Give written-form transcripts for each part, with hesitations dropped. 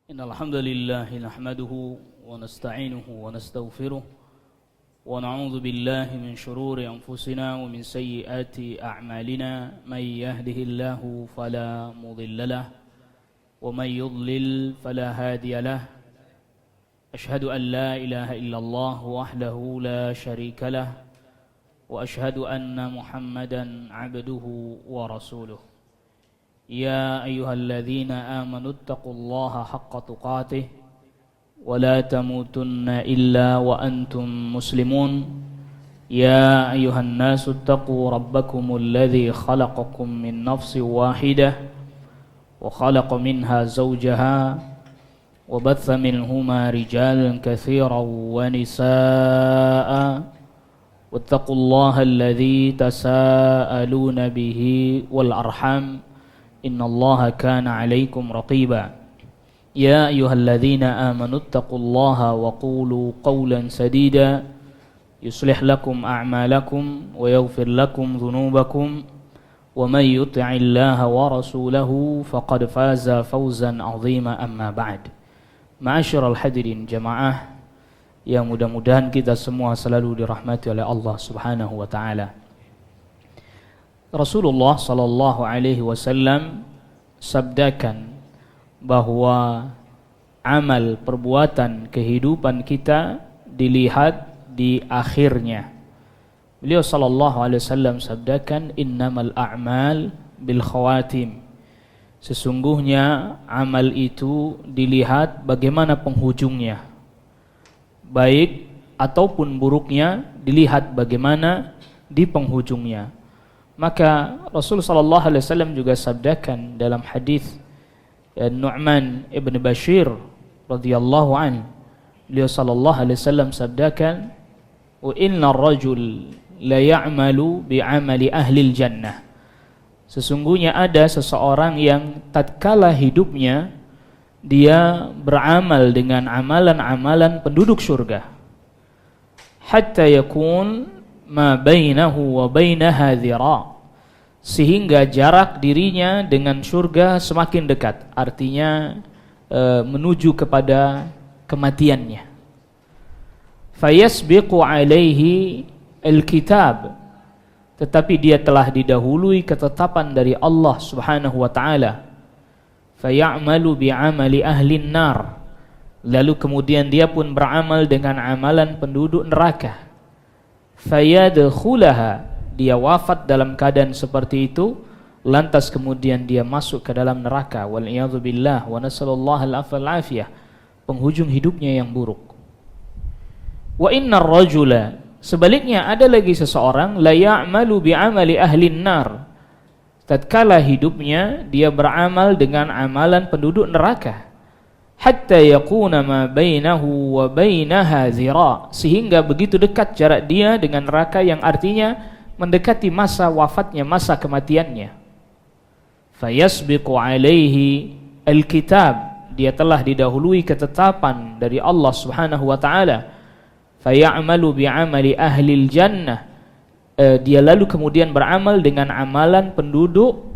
إن الحمد لله نحمده ونستعينه ونستغفره ونعوذ بالله من شرور أنفسنا ومن سيئات أعمالنا من يهده الله فلا مضل له ومن يضلل فلا هادي له أشهد أن لا إله إلا الله وحده لا شريك له وأشهد أن محمدا عبده ورسوله يا أيها الذين آمنوا اتقوا الله حق تقاته ولا تموتن إلا وأنتم مسلمون يا أيها الناس اتقوا ربكم الذي خلقكم من نفس واحدة وخلق منها زوجها وبث منهما رجالا كثيرا ونساء واتقوا الله الذي تساءلون به والأرحام إن الله كان عليكم رقيبا يا أيها الذين آمنوا اتقوا الله وقولوا قولا سديدا يصلح لكم أعمالكم ويغفر لكم ذنوبكم ومن يطع الله ورسوله فقد فاز فوزا عظيما أما بعد Ma'asyiral hadirin jamaah yang mudah-mudahan kita semua selalu dirahmati oleh Allah Subhanahu wa taala. Rasulullah sallallahu alaihi wasallam sabdakan bahwa amal perbuatan kehidupan kita dilihat di akhirnya. Beliau sallallahu alaihi wasallam sabdakan innamal a'mal bil khawatim. Sesungguhnya amal itu dilihat bagaimana penghujungnya. Baik ataupun buruknya dilihat bagaimana di penghujungnya. Maka Rasul sallallahu alaihi wasallam juga sabdakan dalam hadis Nu'man ibn Bashir radhiyallahu an, beliau sallallahu alaihi wasallam sabdakan, "Wa innar rajul la ya'malu bi'amali ahli jannah." Sesungguhnya ada seseorang yang tatkala hidupnya dia beramal dengan amalan-amalan penduduk surga. Hatta yakun ma bainahu wa bainaha dhira, sehingga jarak dirinya dengan surga semakin dekat, artinya menuju kepada kematiannya. Fayasbiqu alaihi alkitab, tetapi dia telah didahului ketetapan dari Allah Subhanahu wa taala. Fayamalu bi'amali ahli nar, lalu kemudian dia pun beramal dengan amalan penduduk neraka. Fayadkhulaha, dia wafat dalam keadaan seperti itu, lantas kemudian dia masuk ke dalam neraka. Wal'iyadzubillah wa nasallallahu al-afiyah, penghujung hidupnya yang buruk. Wa innar rajula, sebaliknya ada lagi seseorang la ya'malu bi'amali ahli nar, tatkala hidupnya dia beramal dengan amalan penduduk neraka. Hatta yakuna ma bainahu wa bainaha zira, sehingga begitu dekat jarak dia dengan neraka, yang artinya mendekati masa wafatnya, masa kematiannya. Fayasbiqu alaihi alkitab, dia telah didahului ketetapan dari Allah Subhanahu wa taala. Fayamalu bi'amali ahli jannah, dia lalu kemudian beramal dengan amalan penduduk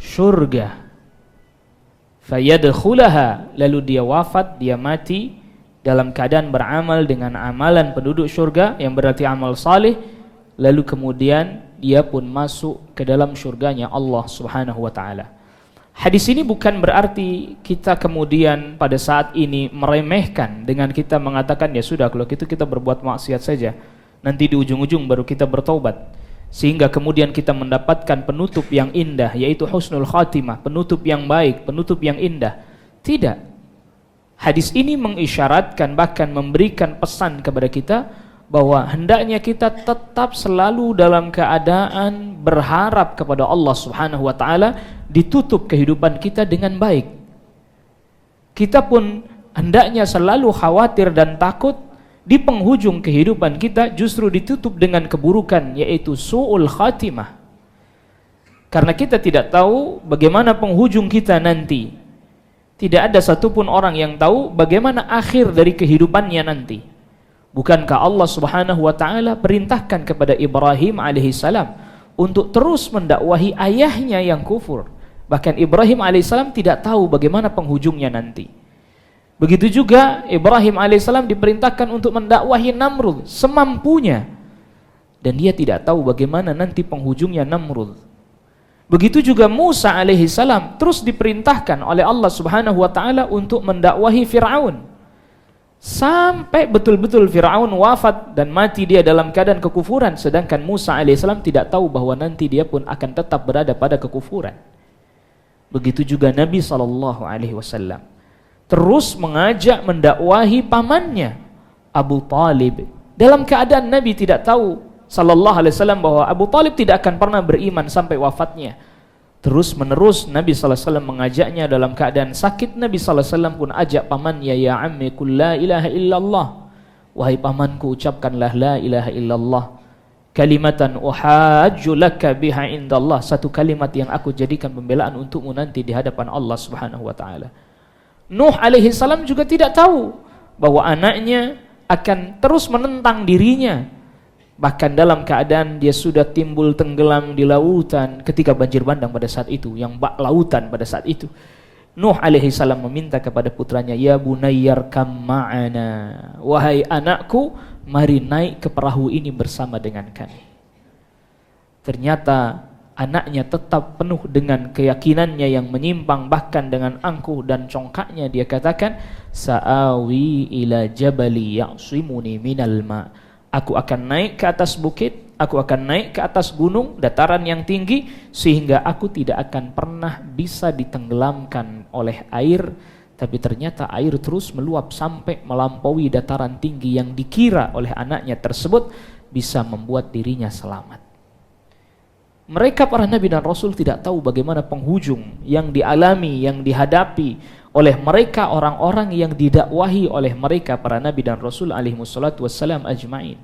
surga. Fayadkhulaha, lalu dia wafat, dia mati dalam keadaan beramal dengan amalan penduduk surga, yang berarti amal saleh, lalu kemudian dia pun masuk ke dalam surganya Allah Subhanahu wa taala. Hadis ini bukan berarti kita kemudian pada saat ini meremehkan dengan kita mengatakan ya sudah, kalau gitu kita berbuat maksiat saja, nanti di ujung-ujung baru kita bertaubat, sehingga kemudian kita mendapatkan penutup yang indah, yaitu husnul khatimah, penutup yang baik, penutup yang indah. Tidak. Hadis ini mengisyaratkan, bahkan memberikan pesan kepada kita bahwa hendaknya kita tetap selalu dalam keadaan berharap kepada Allah Subhanahu wa taala, ditutup kehidupan kita dengan baik. Kita pun hendaknya selalu khawatir dan takut di penghujung kehidupan kita justru ditutup dengan keburukan, yaitu su'ul khatimah. Karena kita tidak tahu bagaimana penghujung kita nanti. Tidak ada satupun orang yang tahu bagaimana akhir dari kehidupannya nanti. Bukankah Allah Subhanahu wa taala perintahkan kepada Ibrahim alaihissalam untuk terus mendakwahi ayahnya yang kufur? Bahkan Ibrahim alaihissalam tidak tahu bagaimana penghujungnya nanti. Begitu juga Ibrahim alaihissalam diperintahkan untuk mendakwahi Namrud semampunya, dan dia tidak tahu bagaimana nanti penghujungnya Namrud. Begitu juga Musa alaihissalam terus diperintahkan oleh Allah Subhanahu wa taala untuk mendakwahi Firaun, sampai betul-betul Firaun wafat dan mati dia dalam keadaan kekufuran, sedangkan Musa alaihissalam tidak tahu bahwa nanti dia pun akan tetap berada pada kekufuran. Begitu juga Nabi SAW terus mengajak mendakwahi pamannya Abu Talib, dalam keadaan Nabi tidak tahu SAW bahwa Abu Talib tidak akan pernah beriman sampai wafatnya. Terus menerus Nabi SAW mengajaknya dalam keadaan sakit. Nabi SAW pun ajak pamannya, ya ammi qul la ilaha illallah, wahai pamanku ucapkanlah la ilaha illallah, kalimatan uhajju laka biha indallah, satu kalimat yang aku jadikan pembelaan untukmu nanti di hadapan Allah Subhanahu wa taala. Nuh alaihi salam juga tidak tahu bahwa anaknya akan terus menentang dirinya, bahkan dalam keadaan dia sudah timbul tenggelam di lautan ketika banjir bandang pada saat itu, yang bak lautan pada saat itu. Nuh alaihi salam meminta kepada putranya, ya bunayyar kam ma'ana, wahai anakku, mari naik ke perahu ini bersama dengan kami. Ternyata anaknya tetap penuh dengan keyakinannya yang menyimpang, bahkan dengan angkuh dan congkaknya dia katakan, sa'awi ila jabali ya'simuni minal ma', aku akan naik ke atas bukit, aku akan naik ke atas gunung, dataran yang tinggi, sehingga aku tidak akan pernah bisa ditenggelamkan oleh air. Tapi ternyata air terus meluap sampai melampaui dataran tinggi yang dikira oleh anaknya tersebut bisa membuat dirinya selamat. Mereka para nabi dan rasul tidak tahu bagaimana penghujung yang dialami, yang dihadapi oleh mereka orang-orang yang didakwahi oleh mereka para nabi dan rasul alaihi wassalatu wassalam ajma'in.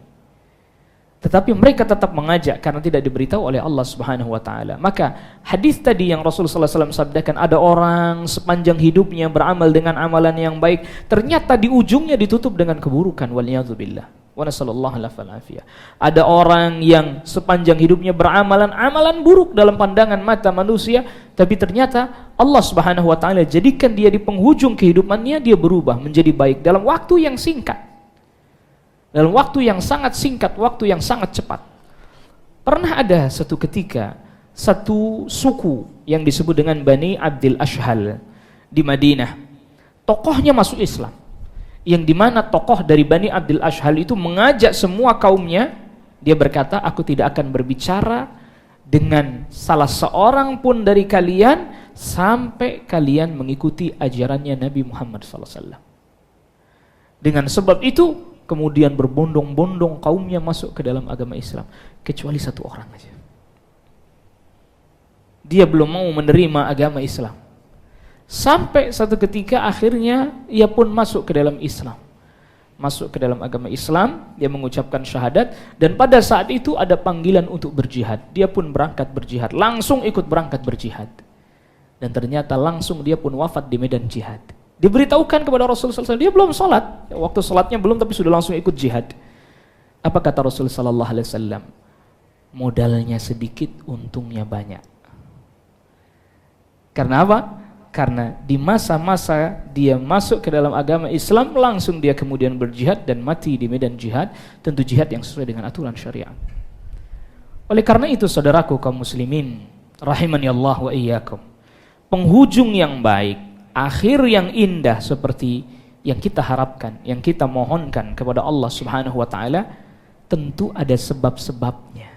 Tetapi mereka tetap mengajak karena tidak diberitahu oleh Allah Subhanahu wa taala. Maka hadis tadi yang Rasul sallallahu alaihi wasallam sabdakan, ada orang sepanjang hidupnya beramal dengan amalan yang baik, ternyata di ujungnya ditutup dengan keburukan, waliyadzubillah. Wa nasallallahu alaihi. Ada orang yang sepanjang hidupnya amalan buruk dalam pandangan mata manusia, tapi ternyata Allah Subhanahu wa taala jadikan dia di penghujung kehidupannya dia berubah menjadi baik dalam waktu yang singkat. Dalam waktu yang sangat singkat, waktu yang sangat cepat. Pernah ada satu ketika satu suku yang disebut dengan Bani Abdil Ashhal di Madinah. Tokohnya masuk Islam, yang dimana tokoh dari Bani Abdil Ashhal itu mengajak semua kaumnya. Dia berkata, aku tidak akan berbicara dengan salah seorang pun dari kalian sampai kalian mengikuti ajarannya Nabi Muhammad SAW. Dengan sebab itu kemudian berbondong-bondong kaumnya masuk ke dalam agama Islam, kecuali satu orang aja. Dia belum mau menerima agama Islam. Sampai satu ketika akhirnya ia pun masuk ke dalam Islam. Masuk ke dalam agama Islam, dia mengucapkan syahadat, dan pada saat itu ada panggilan untuk berjihad. Dia pun berangkat berjihad, langsung ikut berangkat berjihad. Dan ternyata langsung dia pun wafat di medan jihad. Diberitahukan kepada Rasulullah SAW, dia belum sholat. Waktu sholatnya belum, tapi sudah langsung ikut jihad. Apa kata Rasulullah SAW? Modalnya sedikit, untungnya banyak. Karena apa? Karena di masa-masa dia masuk ke dalam agama Islam, langsung dia kemudian berjihad dan mati di medan jihad, tentu jihad yang sesuai dengan aturan syariat. Oleh karena itu saudaraku kaum muslimin, rahimani Allah wa iyyakum, penghujung yang baik, akhir yang indah seperti yang kita harapkan, yang kita mohonkan kepada Allah Subhanahu wa taala, tentu ada sebab-sebabnya.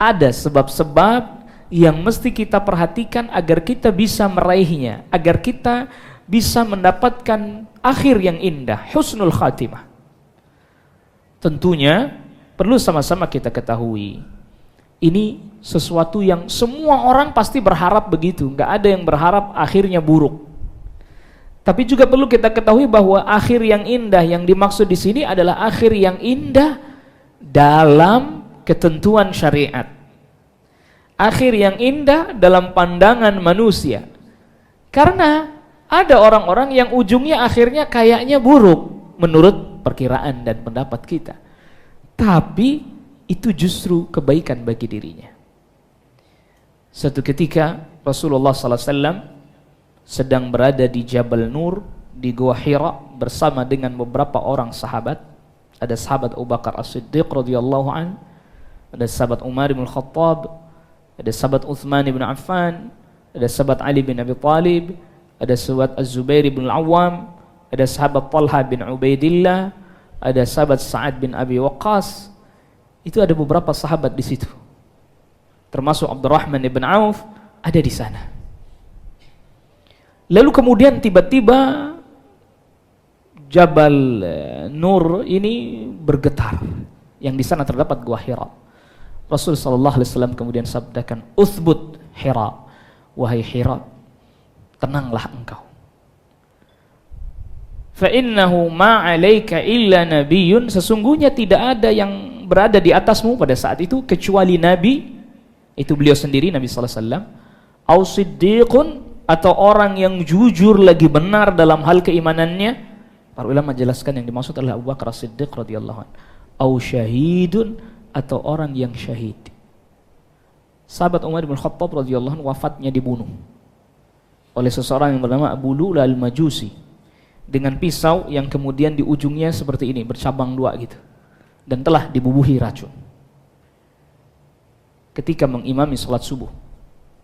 Ada sebab-sebab yang mesti kita perhatikan agar kita bisa meraihnya, agar kita bisa mendapatkan akhir yang indah, husnul khatimah. Tentunya perlu sama-sama kita ketahui, ini sesuatu yang semua orang pasti berharap begitu, nggak ada yang berharap akhirnya buruk. Tapi juga perlu kita ketahui bahwa akhir yang indah yang dimaksud di sini adalah akhir yang indah dalam ketentuan syariat. Akhir yang indah dalam pandangan manusia. Karena ada orang-orang yang ujungnya akhirnya kayaknya buruk menurut perkiraan dan pendapat kita. Tapi itu justru kebaikan bagi dirinya. Suatu ketika Rasulullah SAW sedang berada di Jabal Nur di Gua Hira bersama dengan beberapa orang sahabat. Ada sahabat Abu Bakar As-Siddiq radhiyallahu an, ada sahabat Umar bin Khattab, ada sahabat Uthman bin Affan, ada sahabat Ali bin Abi Thalib, ada sahabat Az-Zubair bin Al-Awwam, ada sahabat Talha bin Ubaidillah, ada sahabat Sa'ad bin Abi Waqqas. Itu ada beberapa sahabat di situ. Termasuk Abdurrahman bin Auf ada di sana. Lalu kemudian tiba-tiba Jabal Nur ini bergetar. Yang di sana terdapat Gua Hira. Rasul sallallahu alaihi wasallam kemudian sabdakan, "Uthbut Hira, wahai Hira, tenanglah engkau. Fa innahu ma 'alaika illa nabiyyun, sesungguhnya tidak ada yang berada di atasmu pada saat itu kecuali nabi." Itu beliau sendiri, Nabi sallallahu alaihi wasallam. "Au siddiqun," atau orang yang jujur lagi benar dalam hal keimanannya. Para ulama jelaskan yang dimaksud adalah Abu Bakar As-Siddiq radhiyallahu anhu. "Au syahidun," atau orang yang syahid. Sahabat Umar bin Khattab radhiyallahu anhu wafatnya dibunuh oleh seseorang yang bernama Abu Lu'la al-Majusi dengan pisau yang kemudian di ujungnya seperti ini, bercabang dua gitu, dan telah dibubuhi racun. Ketika mengimami salat subuh,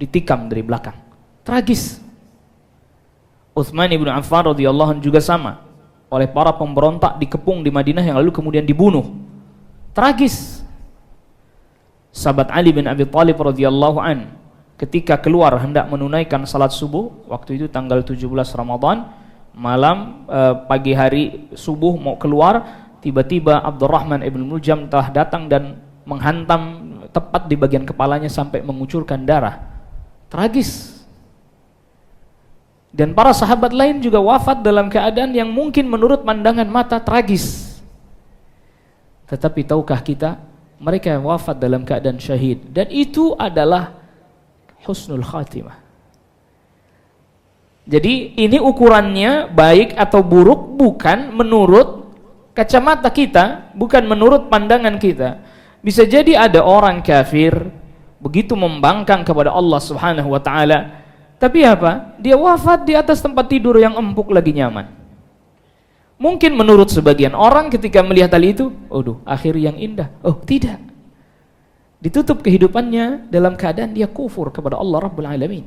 ditikam dari belakang. Tragis. Uthman ibn Affan radhiyallahu anhu juga sama, oleh para pemberontak dikepung di Madinah yang lalu kemudian dibunuh. Tragis. Sahabat Ali bin Abi Thalib radhiyallahu an ketika keluar hendak menunaikan salat subuh, waktu itu tanggal 17 Ramadan, malam pagi hari subuh mau keluar, tiba-tiba Abdurrahman ibn Muljam telah datang dan menghantam tepat di bagian kepalanya sampai mengucurkan darah. Tragis. Dan para sahabat lain juga wafat dalam keadaan yang mungkin menurut pandangan mata tragis. Tetapi tahukah kita, mereka yang wafat dalam keadaan syahid, dan itu adalah husnul khatimah. Jadi ini ukurannya baik atau buruk bukan menurut kacamata kita, bukan menurut pandangan kita. Bisa jadi ada orang kafir begitu membangkang kepada Allah Subhanahu wa taala, tapi apa? Dia wafat di atas tempat tidur yang empuk lagi nyaman. Mungkin menurut sebagian orang ketika melihat hal itu, aduh, akhir yang indah. Oh, tidak. Ditutup kehidupannya dalam keadaan dia kufur kepada Allah Rabbul Alamin.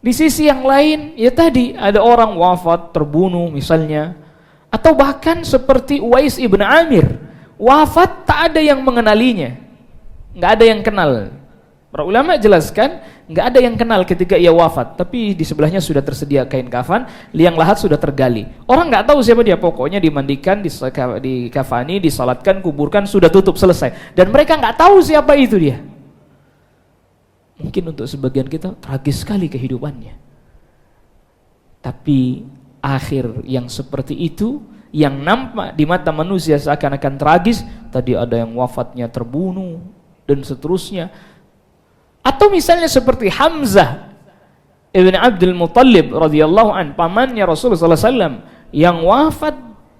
Di sisi yang lain, ya tadi ada orang wafat, terbunuh misalnya, atau bahkan seperti Uwais ibn Amir, wafat tak ada yang mengenalinya, nggak ada yang kenal. Para ulama jelaskan, nggak ada yang kenal ketika ia wafat, tapi di sebelahnya sudah tersedia kain kafan, liang lahat sudah tergali. Orang nggak tahu siapa dia, pokoknya dimandikan, dikafani, disalatkan, kuburkan, sudah tutup, selesai. Dan mereka nggak tahu siapa itu dia. Mungkin untuk sebagian kita tragis sekali kehidupannya. Tapi akhir yang seperti itu, yang nampak di mata manusia seakan-akan tragis, tadi ada yang wafatnya terbunuh, dan seterusnya. Atau misalnya seperti Hamzah ibn Abdul Muttalib radhiyallahu an, pamannya Rasulullah sallallahu alaihi wasallam, yang wafat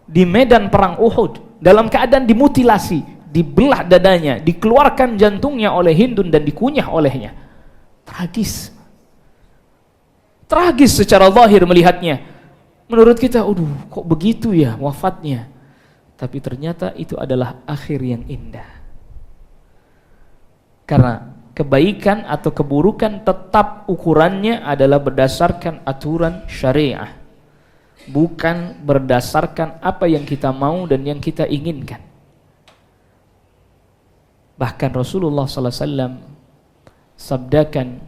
di medan perang Uhud dalam keadaan dimutilasi, dibelah dadanya, dikeluarkan jantungnya oleh Hindun dan dikunyah olehnya. Tragis. Tragis secara zahir melihatnya. Menurut kita, aduh, kok begitu ya wafatnya. Tapi ternyata itu adalah akhir yang indah. Karena kebaikan atau keburukan tetap ukurannya adalah berdasarkan aturan syariah, bukan berdasarkan apa yang kita mau dan yang kita inginkan. Bahkan Rasulullah sallallahu alaihi wasallam sabdakan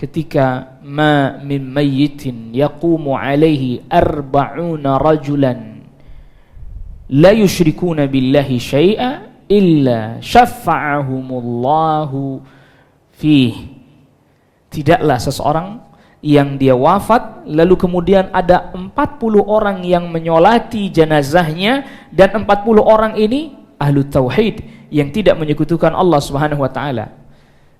ketika ma min mayyitin yaqumu alaihi 40 rajulan la yusyrikuna billahi syai'a illa syafa'ahumullahu fih. Tidaklah seseorang yang dia wafat lalu kemudian ada 40 orang yang menyolati jenazahnya, dan 40 orang ini ahlu tauhid yang tidak menyekutukan Allah Subhanahu wa taala.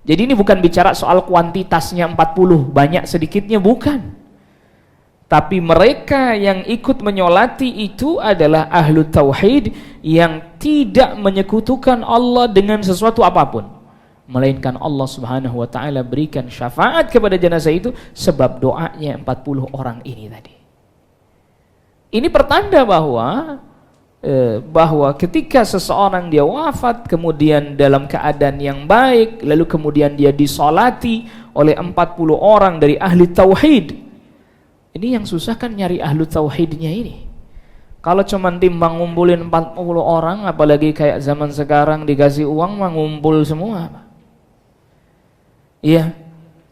Jadi ini bukan bicara soal kuantitasnya 40, banyak sedikitnya, bukan. Tapi mereka yang ikut menyolati itu adalah ahlu tauhid yang tidak menyekutukan Allah dengan sesuatu apapun. melainkan Allah Subhanahu wa taala berikan syafaat kepada jenazah itu sebab doanya 40 orang ini tadi. Ini pertanda bahwa ketika seseorang dia wafat kemudian dalam keadaan yang baik, lalu kemudian dia disolati oleh 40 orang dari ahli tauhid. Ini yang susah kan nyari ahli tauhidnya ini. Kalau cuma timbang ngumpulin 40 orang, apalagi kayak zaman sekarang dikasih uang mah ngumpul semua. Iya.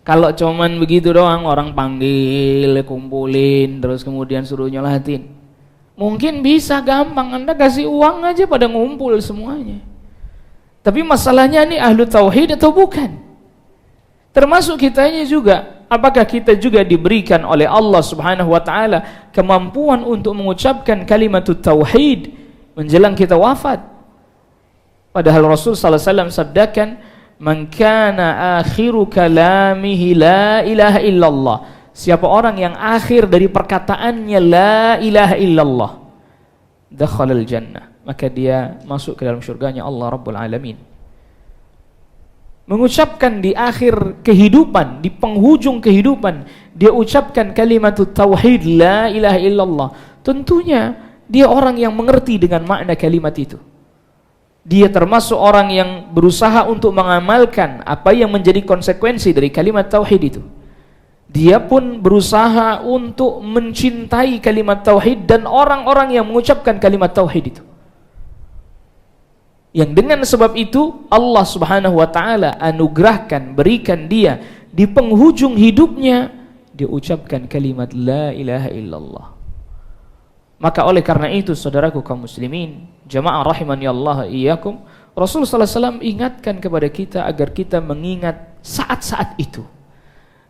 Kalau cuman begitu doang, orang panggil, kumpulin, terus kemudian suruh nyolatin. Mungkin bisa gampang, Anda kasih uang aja pada ngumpul semuanya. Tapi masalahnya ini ahlu tauhid atau bukan? Termasuk kitanya juga. Apakah kita juga diberikan oleh Allah Subhanahu wa taala kemampuan untuk mengucapkan kalimat tauhid menjelang kita wafat? Padahal Rasul sallallahu alaihi wasallam sabdakan, "Man kana akhiru kalamihi la ilaha illallah." Siapa orang yang akhir dari perkataannya la ilaha illallah, dakhalal jannah, maka dia masuk ke dalam surganya Allah Rabbul Alamin. Mengucapkan di akhir kehidupan, di penghujung kehidupan, dia ucapkan kalimat tauhid la ilaha illallah. Tentunya dia orang yang mengerti dengan makna kalimat itu. Dia termasuk orang yang berusaha untuk mengamalkan apa yang menjadi konsekuensi dari kalimat tauhid itu. Dia pun berusaha untuk mencintai kalimat tauhid dan orang-orang yang mengucapkan kalimat tauhid itu. Yang dengan sebab itu Allah Subhanahu wa taala anugerahkan, berikan dia di penghujung hidupnya dia ucapkan kalimat la ilaha illallah. Maka oleh karena itu saudaraku kaum muslimin, jamaah rahimani Allah iyyakum, Rasul sallallahu alaihi wasallam ingatkan kepada kita agar kita mengingat saat-saat itu.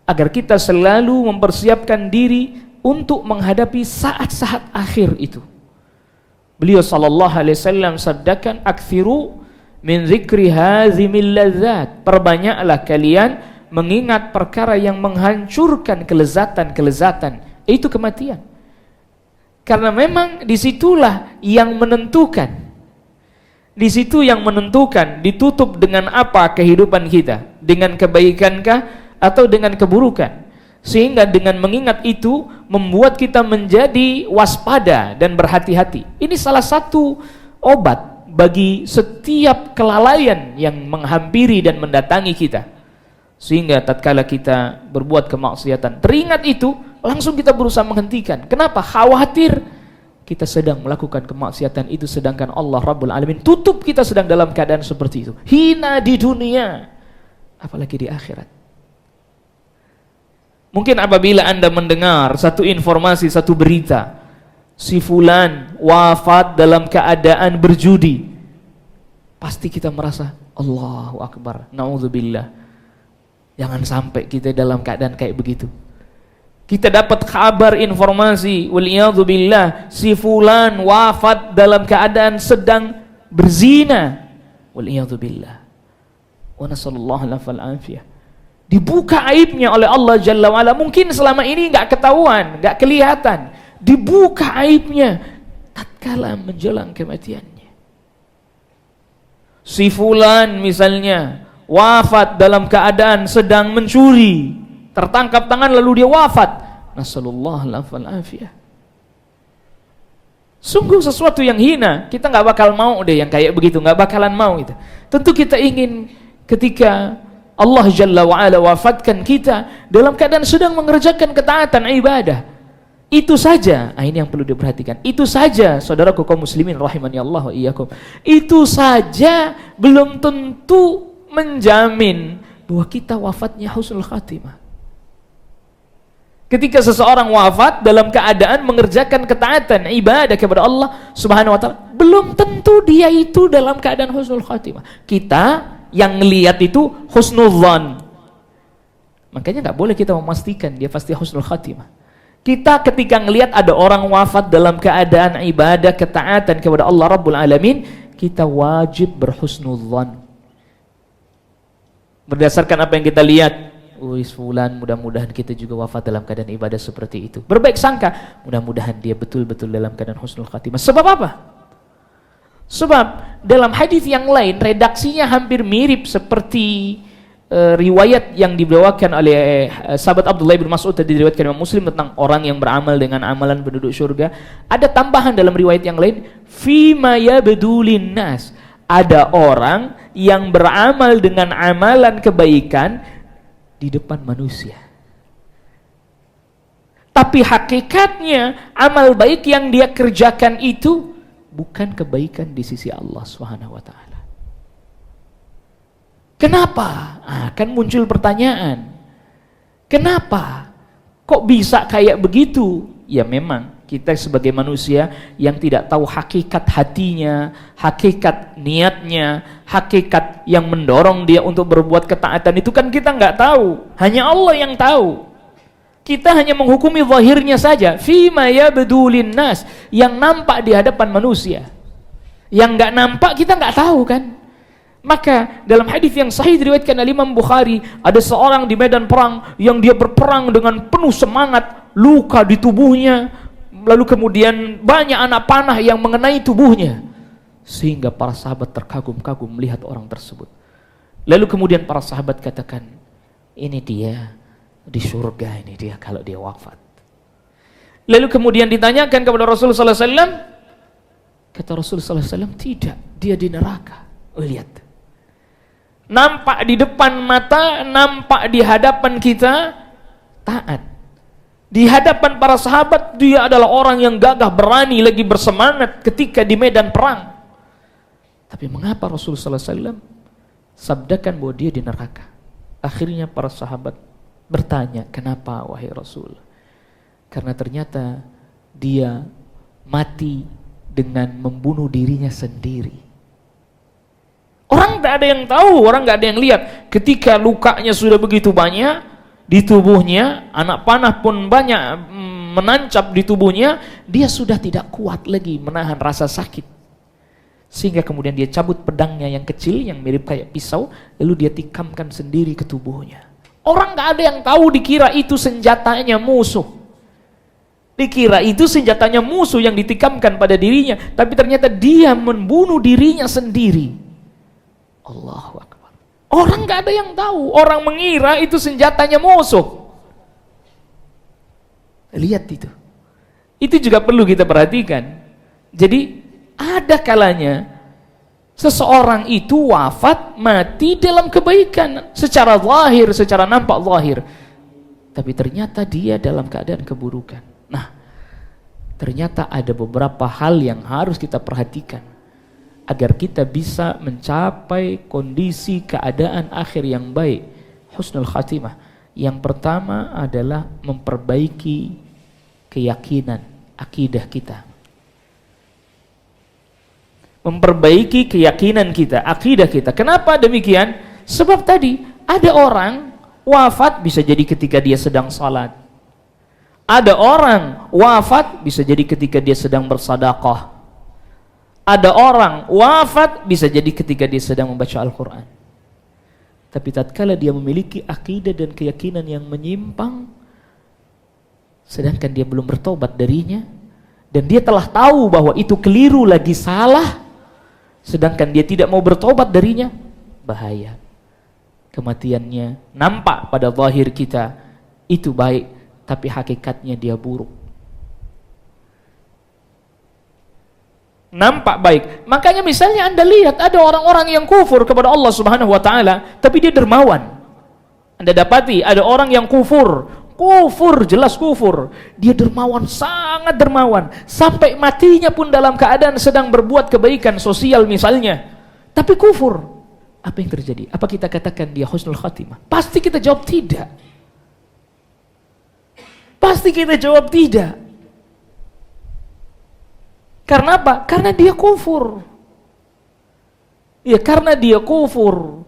Agar kita selalu mempersiapkan diri untuk menghadapi saat-saat akhir itu. Beliau sallallahu alaihi wasallam sabdakan, "Aktsiru min dzikri hazimil ladzat." Perbanyaklah kalian mengingat perkara yang menghancurkan kelezatan-kelezatan, itu kematian. Karena memang disitulah yang menentukan. Di situ yang menentukan ditutup dengan apa kehidupan kita, dengan kebaikankah atau dengan keburukan. Sehingga dengan mengingat itu membuat kita menjadi waspada dan berhati-hati. Ini salah satu obat bagi setiap kelalaian yang menghampiri dan mendatangi kita. Sehingga tatkala kita berbuat kemaksiatan, teringat itu, langsung kita berusaha menghentikan. Kenapa? Khawatir kita sedang melakukan kemaksiatan itu sedangkan Allah Rabbul Alamin tutup kita sedang dalam keadaan seperti itu. Hina di dunia, apalagi di akhirat. Mungkin apabila Anda mendengar satu informasi, satu berita, si fulan wafat dalam keadaan berjudi, pasti kita merasa Allahu Akbar, na'udzubillah. Jangan sampai kita dalam keadaan kayak begitu. Kita dapat kabar informasi, waliyadzubillah, si fulan wafat dalam keadaan sedang berzina, waliyadzubillah. Wa nasallallahu al-afiyah. Dibuka aibnya oleh Allah Jalla wa'ala. Mungkin selama ini enggak ketahuan, enggak kelihatan. Dibuka aibnya tatkala menjelang kematiannya. Si fulan misalnya wafat dalam keadaan sedang mencuri, tertangkap tangan lalu dia wafat. Nasallallahu al-afiyah. Sungguh sesuatu yang hina. Kita enggak bakal mau deh yang kayak begitu, enggak bakalan mau itu. Tentu kita ingin ketika Allah Jalla wa'ala wafatkan kita dalam keadaan sedang mengerjakan ketaatan ibadah. Itu saja, ini yang perlu diperhatikan. Itu saja, saudaraku kaum muslimin rahimani Allah wa iyyakum. Itu saja belum tentu menjamin bahwa kita wafatnya husnul khatimah. Ketika seseorang wafat dalam keadaan mengerjakan ketaatan ibadah kepada Allah Subhanahu wa taala, belum tentu dia itu dalam keadaan husnul khatimah. Kita yang ngelihat itu husnudzan. Makanya nggak boleh kita memastikan dia pasti husnul khatimah. Kita ketika ngelihat ada orang wafat dalam keadaan ibadah ketaatan kepada Allah Rabbul Alamin, kita wajib berhusnudzan. Berdasarkan apa yang kita lihat, fulan mudah-mudahan kita juga wafat dalam keadaan ibadah seperti itu. Berbaik sangka, mudah-mudahan dia betul-betul dalam keadaan husnul khatimah. Sebab apa? Sebab dalam hadis yang lain redaksinya hampir mirip seperti riwayat yang dibawakan oleh sahabat Abdullah bin Mas'ud tadi, diriwayatkan Imam Muslim tentang orang yang beramal dengan amalan penduduk surga. Ada tambahan dalam riwayat yang lain, fima yabdulin nas. Ada orang yang beramal dengan amalan kebaikan di depan manusia. Tapi hakikatnya amal baik yang dia kerjakan itu bukan kebaikan di sisi Allah Subhanahu wa taala. Kenapa? Akan muncul pertanyaan. Kenapa? Kok bisa kayak begitu? Ya memang kita sebagai manusia yang tidak tahu hakikat hatinya, hakikat niatnya, hakikat yang mendorong dia untuk berbuat ketaatan itu kan kita nggak tahu. Hanya Allah yang tahu. Kita hanya menghukumi zahirnya saja. Fima yabdulin nas, yang nampak di hadapan manusia. Yang nggak nampak kita nggak tahu kan. Maka dalam hadis yang sahih diriwayatkan oleh Imam Bukhari, ada seorang di medan perang yang dia berperang dengan penuh semangat, luka di tubuhnya, lalu kemudian banyak anak panah yang mengenai tubuhnya, sehingga para sahabat terkagum-kagum melihat orang tersebut. Lalu kemudian para sahabat katakan, ini dia di surga, ini dia kalau dia wafat. Lalu kemudian ditanyakan kepada Rasulullah SAW, kata Rasulullah SAW, tidak, dia di neraka. Lihat, nampak di depan mata, nampak di hadapan kita, taat. Di hadapan para sahabat, dia adalah orang yang gagah, berani, lagi bersemangat ketika di medan perang. Tapi mengapa Rasulullah SAW sabdakan bahwa dia di neraka? Akhirnya para sahabat bertanya, kenapa wahai Rasul? Karena ternyata dia mati dengan membunuh dirinya sendiri. Orang tak ada yang tahu, orang tak ada yang lihat. Ketika lukanya sudah begitu banyak di tubuhnya, anak panah pun banyak menancap di tubuhnya, dia sudah tidak kuat lagi menahan rasa sakit. Sehingga kemudian dia cabut pedangnya yang kecil, yang mirip kayak pisau, lalu dia tikamkan sendiri ke tubuhnya. Orang tak ada yang tahu, dikira itu senjatanya musuh. Dikira itu senjatanya musuh yang ditikamkan pada dirinya, tapi ternyata dia membunuh dirinya sendiri. Allahu Akbar. Orang gak ada yang tahu. Orang mengira itu senjatanya musuh. Lihat itu. Itu juga perlu kita perhatikan. Jadi ada kalanya seseorang itu wafat, mati dalam kebaikan, secara zahir, secara nampak zahir. Tapi ternyata dia dalam keadaan keburukan. Nah, ternyata ada beberapa hal yang harus kita perhatikan agar kita bisa mencapai kondisi keadaan akhir yang baik, husnul khatimah. Yang pertama adalah memperbaiki keyakinan, akidah kita. Memperbaiki keyakinan kita, akidah kita. Kenapa demikian? Sebab tadi ada orang wafat bisa jadi ketika dia sedang salat. Ada orang wafat bisa jadi ketika dia sedang bersedekah. Ada orang wafat bisa jadi ketika dia sedang membaca Al-Quran. Tapi tatkala dia memiliki akidah dan keyakinan yang menyimpang, sedangkan dia belum bertobat darinya, dan dia telah tahu bahwa itu keliru lagi salah, sedangkan dia tidak mau bertobat darinya, bahaya. Kematiannya nampak pada zahir kita itu baik, tapi hakikatnya dia buruk. Nampak baik. Makanya misalnya Anda lihat ada orang-orang yang kufur kepada Allah Subhanahu wa taala, tapi dia dermawan. Anda dapati ada orang yang kufur, jelas kufur. Dia dermawan, sangat dermawan, sampai matinya pun dalam keadaan sedang berbuat kebaikan sosial misalnya, tapi kufur. Apa yang terjadi? Apa kita katakan dia husnul khatimah? Pasti kita jawab tidak. Pasti kita jawab tidak. Karena apa? Karena dia kufur. Ya, karena dia kufur.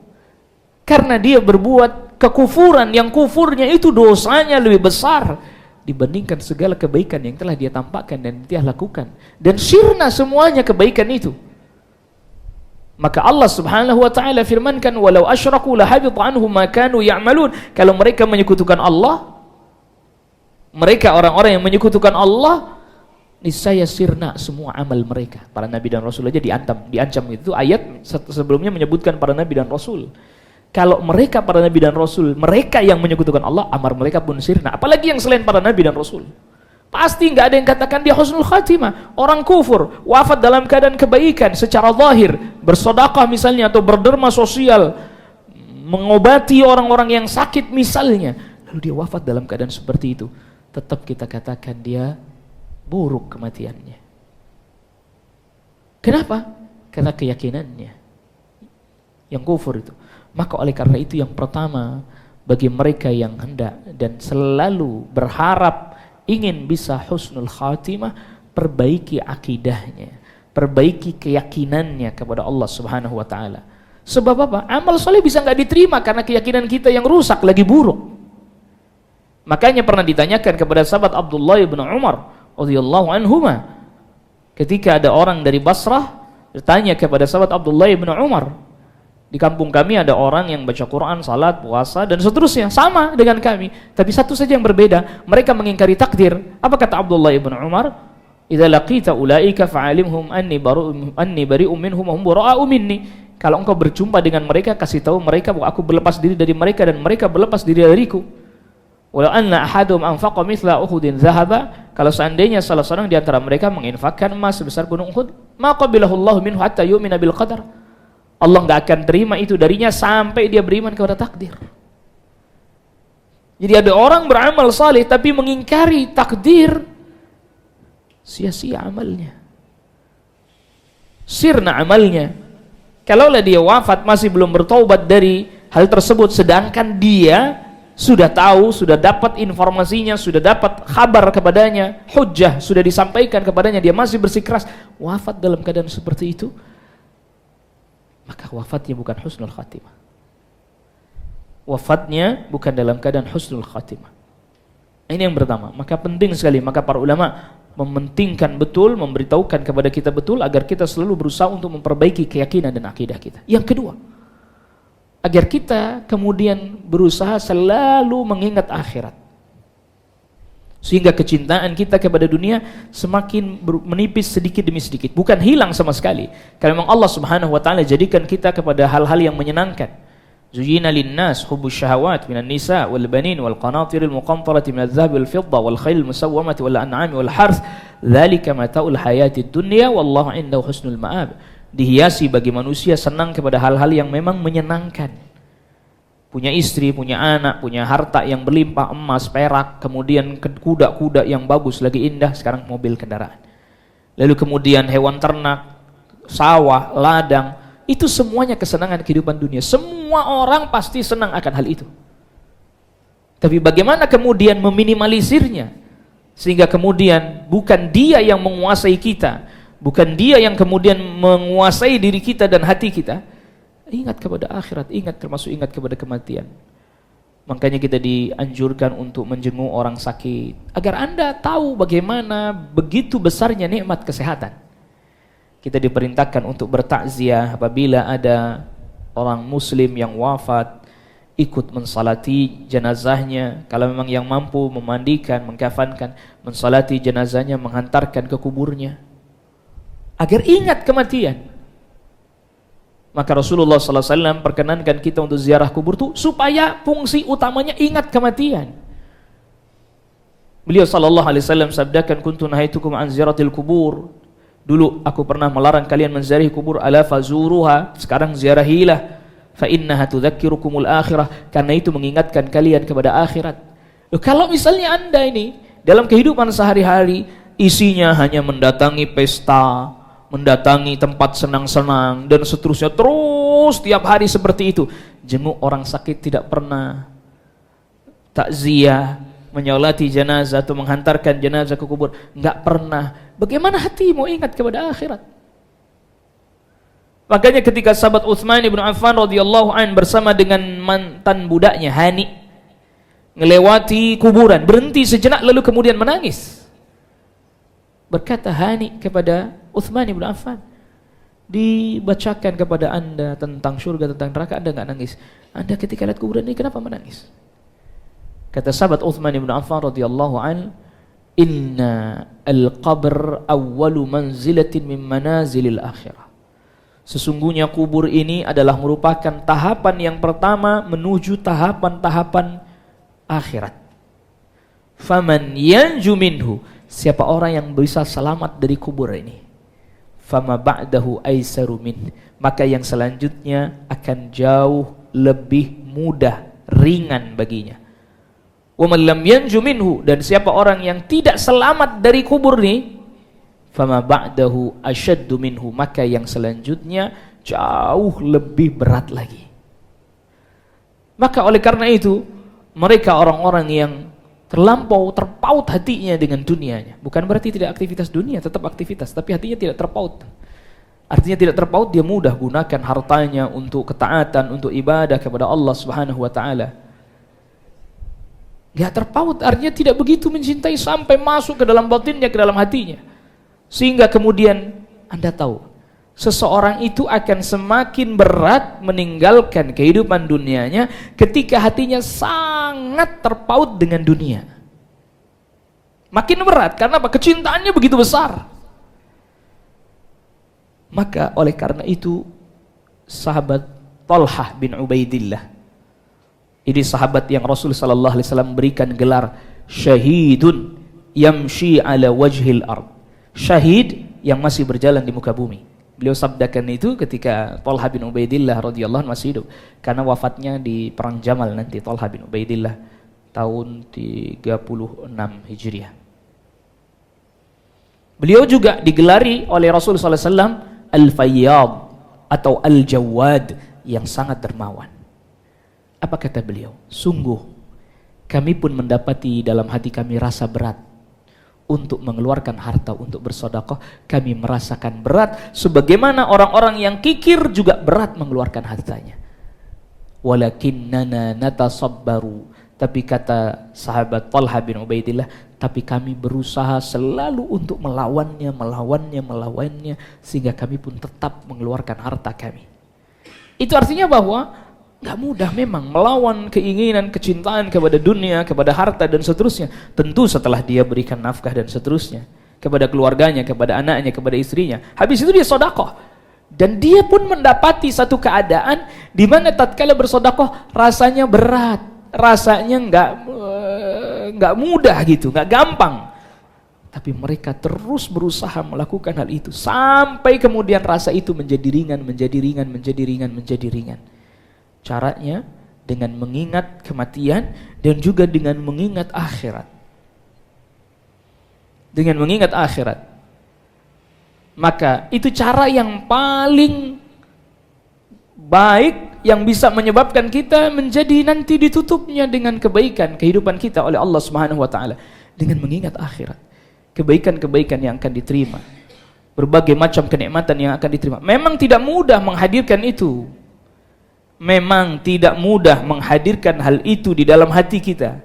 Karena dia berbuat kekufuran, yang kufurnya itu dosanya lebih besar dibandingkan segala kebaikan yang telah dia tampakkan dan dia lakukan. Dan sirna semuanya kebaikan itu. Maka Allah Subhanahu wa taala firmankan, "Walau asyraku lahabita anhum ma kanu ya'malun." Kalau mereka menyekutukan Allah, mereka orang-orang yang menyekutukan Allah, niscaya sirna semua amal mereka. Para nabi dan rasul aja diancam itu. Ayat sebelumnya menyebutkan para nabi dan rasul. Kalau mereka para nabi dan rasul, mereka yang menyekutukan Allah, amar mereka pun sirna. Apalagi yang selain para nabi dan rasul. Pasti nggak ada yang katakan dia husnul khatimah. Orang kufur, wafat dalam keadaan kebaikan secara zahir, bersedekah misalnya atau berderma sosial, mengobati orang-orang yang sakit misalnya, lalu dia wafat dalam keadaan seperti itu, tetap kita katakan dia buruk kematiannya. Kenapa? Karena keyakinannya yang kufur itu. Maka oleh karena itu yang pertama bagi mereka yang hendak dan selalu berharap ingin bisa husnul khatimah, perbaiki akidahnya, perbaiki keyakinannya kepada Allah Subhanahu wa taala. Sebab apa? Amal soleh bisa nggak diterima karena keyakinan kita yang rusak, lagi buruk. Makanya pernah ditanyakan kepada sahabat Abdullah bin Umar radhiyallahu anhuma, ketika ada orang dari Basrah bertanya kepada sahabat Abdullah bin Umar, di kampung kami ada orang yang baca Quran, salat, puasa, dan seterusnya, sama dengan kami. Tapi satu saja yang berbeda, mereka mengingkari takdir. Apa kata Abdullah ibn Umar? Idza laqita ulaika fa'alimhum anni bari'um minhum wa hum bara'u minni. Kalau engkau berjumpa dengan mereka, kasih tahu mereka bahwa aku berlepas diri dari mereka dan mereka berlepas diri dariku. Walau anna ahadum anfaqa mithla Uhudin dhahaba, kalau seandainya salah seorang di antara mereka menginfakkan emas sebesar gunung Uhud, ma qabilahu Allah minhu hatta yu'mina bil qadar. Allah nggak akan terima itu darinya sampai dia beriman kepada takdir. Jadi ada orang beramal saleh tapi mengingkari takdir, sia-sia amalnya, sirna amalnya. Kalaulah dia wafat masih belum bertaubat dari hal tersebut, sedangkan dia sudah tahu, sudah dapat informasinya, sudah dapat kabar kepadanya, hujjah sudah disampaikan kepadanya, dia masih bersikeras, wafat dalam keadaan seperti itu, maka wafatnya bukan husnul khatimah. Wafatnya bukan dalam keadaan husnul khatimah. Ini yang pertama. Maka penting sekali, maka para ulama mementingkan betul, memberitahukan kepada kita betul agar kita selalu berusaha untuk memperbaiki keyakinan dan akidah kita. Yang kedua, agar kita kemudian berusaha selalu mengingat akhirat, sehingga kecintaan kita kepada dunia semakin menipis sedikit demi sedikit, bukan hilang sama sekali. Karena memang Allah Subhanahu wa taala jadikan kita kepada hal-hal yang menyenangkan. Zuyyina lin-nas hubbus syahawat minan nisa wal banin wal qanatiril muqantarati minadh dhahabi wal fidda wal khailil musawwamati wal an'ami wal harth, dzalika mata'ul hayatid dunya wallahu 'indahu husnul ma'ab. Dihiasi bagi manusia senang kepada hal-hal yang memang menyenangkan. Punya istri, punya anak, punya harta yang berlimpah, emas, perak, kemudian kuda-kuda yang bagus, lagi indah, sekarang mobil kendaraan. Lalu kemudian hewan ternak, sawah, ladang, itu semuanya kesenangan kehidupan dunia. Semua orang pasti senang akan hal itu. Tapi bagaimana kemudian meminimalisirnya? Sehingga kemudian bukan dia yang menguasai kita, bukan dia yang kemudian menguasai diri kita dan hati kita. Ingat kepada akhirat, termasuk ingat kepada kematian. Makanya kita dianjurkan untuk menjenguk orang sakit, agar Anda tahu bagaimana begitu besarnya nikmat kesehatan. Kita diperintahkan untuk bertakziah apabila ada orang muslim yang wafat, ikut mensalati jenazahnya. Kalau memang yang mampu memandikan, mengkafankan, mensalati jenazahnya, menghantarkan ke kuburnya, agar ingat kematian. Maka Rasulullah SAW perkenankan kita untuk ziarah kubur itu supaya fungsi utamanya ingat kematian. Beliau SAW sabdakan, kuntu nahaitukum an ziyaratil kubur. Dulu aku pernah melarang kalian menziarahi kubur, ala fazuruha, sekarang ziarahilah, fa innaha tudzakirukumul akhirah, karena itu mengingatkan kalian kepada akhirat. Kalau misalnya Anda ini dalam kehidupan sehari-hari isinya hanya mendatangi pesta, mendatangi tempat senang-senang dan seterusnya, terus tiap hari seperti itu, jenguk orang sakit tidak pernah, takziah, menyolati jenazah atau menghantarkan jenazah ke kubur enggak pernah, bagaimana hatimu ingat kepada akhirat? Makanya ketika sahabat Utsman bin Affan radhiyallahu an bersama dengan mantan budaknya Hani melewati kuburan, berhenti sejenak lalu kemudian menangis. Berkata Hani kepada Utsman bin Affan, dibacakan kepada Anda tentang surga, tentang neraka, Anda enggak nangis. Anda ketika lihat kuburan ini kenapa menangis? Kata sahabat Utsman bin Affan radhiyallahu an, Inna al-qabr awwalu manzilatin min manazilil akhirah. Sesungguhnya kubur ini adalah merupakan tahapan yang pertama menuju tahapan-tahapan akhirat. Faman yanju minhu, siapa orang yang bisa selamat dari kubur ini, fama ba'dahu aisaru min, maka yang selanjutnya akan jauh lebih mudah, ringan baginya. Wa man lam yanju minhu, dan siapa orang yang tidak selamat dari kubur ini, fama ba'dahu asyaddu minhu, maka yang selanjutnya jauh lebih berat lagi. Maka oleh karena itu, mereka orang-orang yang terlampau terpaut hatinya dengan dunianya, bukan berarti tidak aktivitas dunia, tetap aktivitas, tapi hatinya tidak terpaut. Artinya tidak terpaut, dia mudah gunakan hartanya untuk ketaatan, untuk ibadah kepada Allah Subhanahu wa taala. Gak terpaut artinya tidak begitu mencintai sampai masuk ke dalam batinnya, ke dalam hatinya. Sehingga kemudian Anda tahu, seseorang itu akan semakin berat meninggalkan kehidupan dunianya ketika hatinya sangat terpaut dengan dunia. Makin berat, karena apa? Kecintaannya begitu besar. Maka oleh karena itu, sahabat Talhah bin Ubaidillah, ini sahabat yang Rasul sallallahu alaihi wasallam berikan gelar syahidun yamshi ala wajhil ard, syahid yang masih berjalan di muka bumi. Beliau sabdakan itu ketika Talha bin Ubaidillah radhiyallahu anhu masih hidup, karena wafatnya di perang Jamal nanti. Talha bin Ubaidillah tahun 36 Hijriah. Beliau juga digelari oleh Rasul sallallahu alaihi wasallam Al-Fayyad atau Al-Jawad, yang sangat dermawan. Apa kata beliau? Sungguh kami pun mendapati dalam hati kami rasa berat untuk mengeluarkan harta untuk bersedekah. Kami merasakan berat sebagaimana orang-orang yang kikir juga berat mengeluarkan hartanya. Walakinnana natasabbaru, tapi kata sahabat Talha bin Ubaidillah, tapi kami berusaha selalu untuk melawannya sehingga kami pun tetap mengeluarkan harta kami. Itu artinya bahwa gak mudah memang melawan keinginan, kecintaan kepada dunia, kepada harta dan seterusnya. Tentu setelah dia berikan nafkah dan seterusnya kepada keluarganya, kepada anaknya, kepada istrinya. Habis itu dia sedekah. Dan dia pun mendapati satu keadaan di mana tatkala bersedekah rasanya berat, rasanya nggak mudah gitu, nggak gampang. Tapi mereka terus berusaha melakukan hal itu sampai kemudian rasa itu menjadi ringan. Caranya dengan mengingat kematian dan juga dengan mengingat akhirat. Dengan mengingat akhirat. Maka itu cara yang paling baik yang bisa menyebabkan kita menjadi nanti ditutupnya dengan kebaikan kehidupan kita oleh Allah Subhanahu wa taala, dengan mengingat akhirat. Kebaikan-kebaikan yang akan diterima. Berbagai macam kenikmatan yang akan diterima. Memang tidak mudah menghadirkan itu. Memang tidak mudah menghadirkan hal itu di dalam hati kita.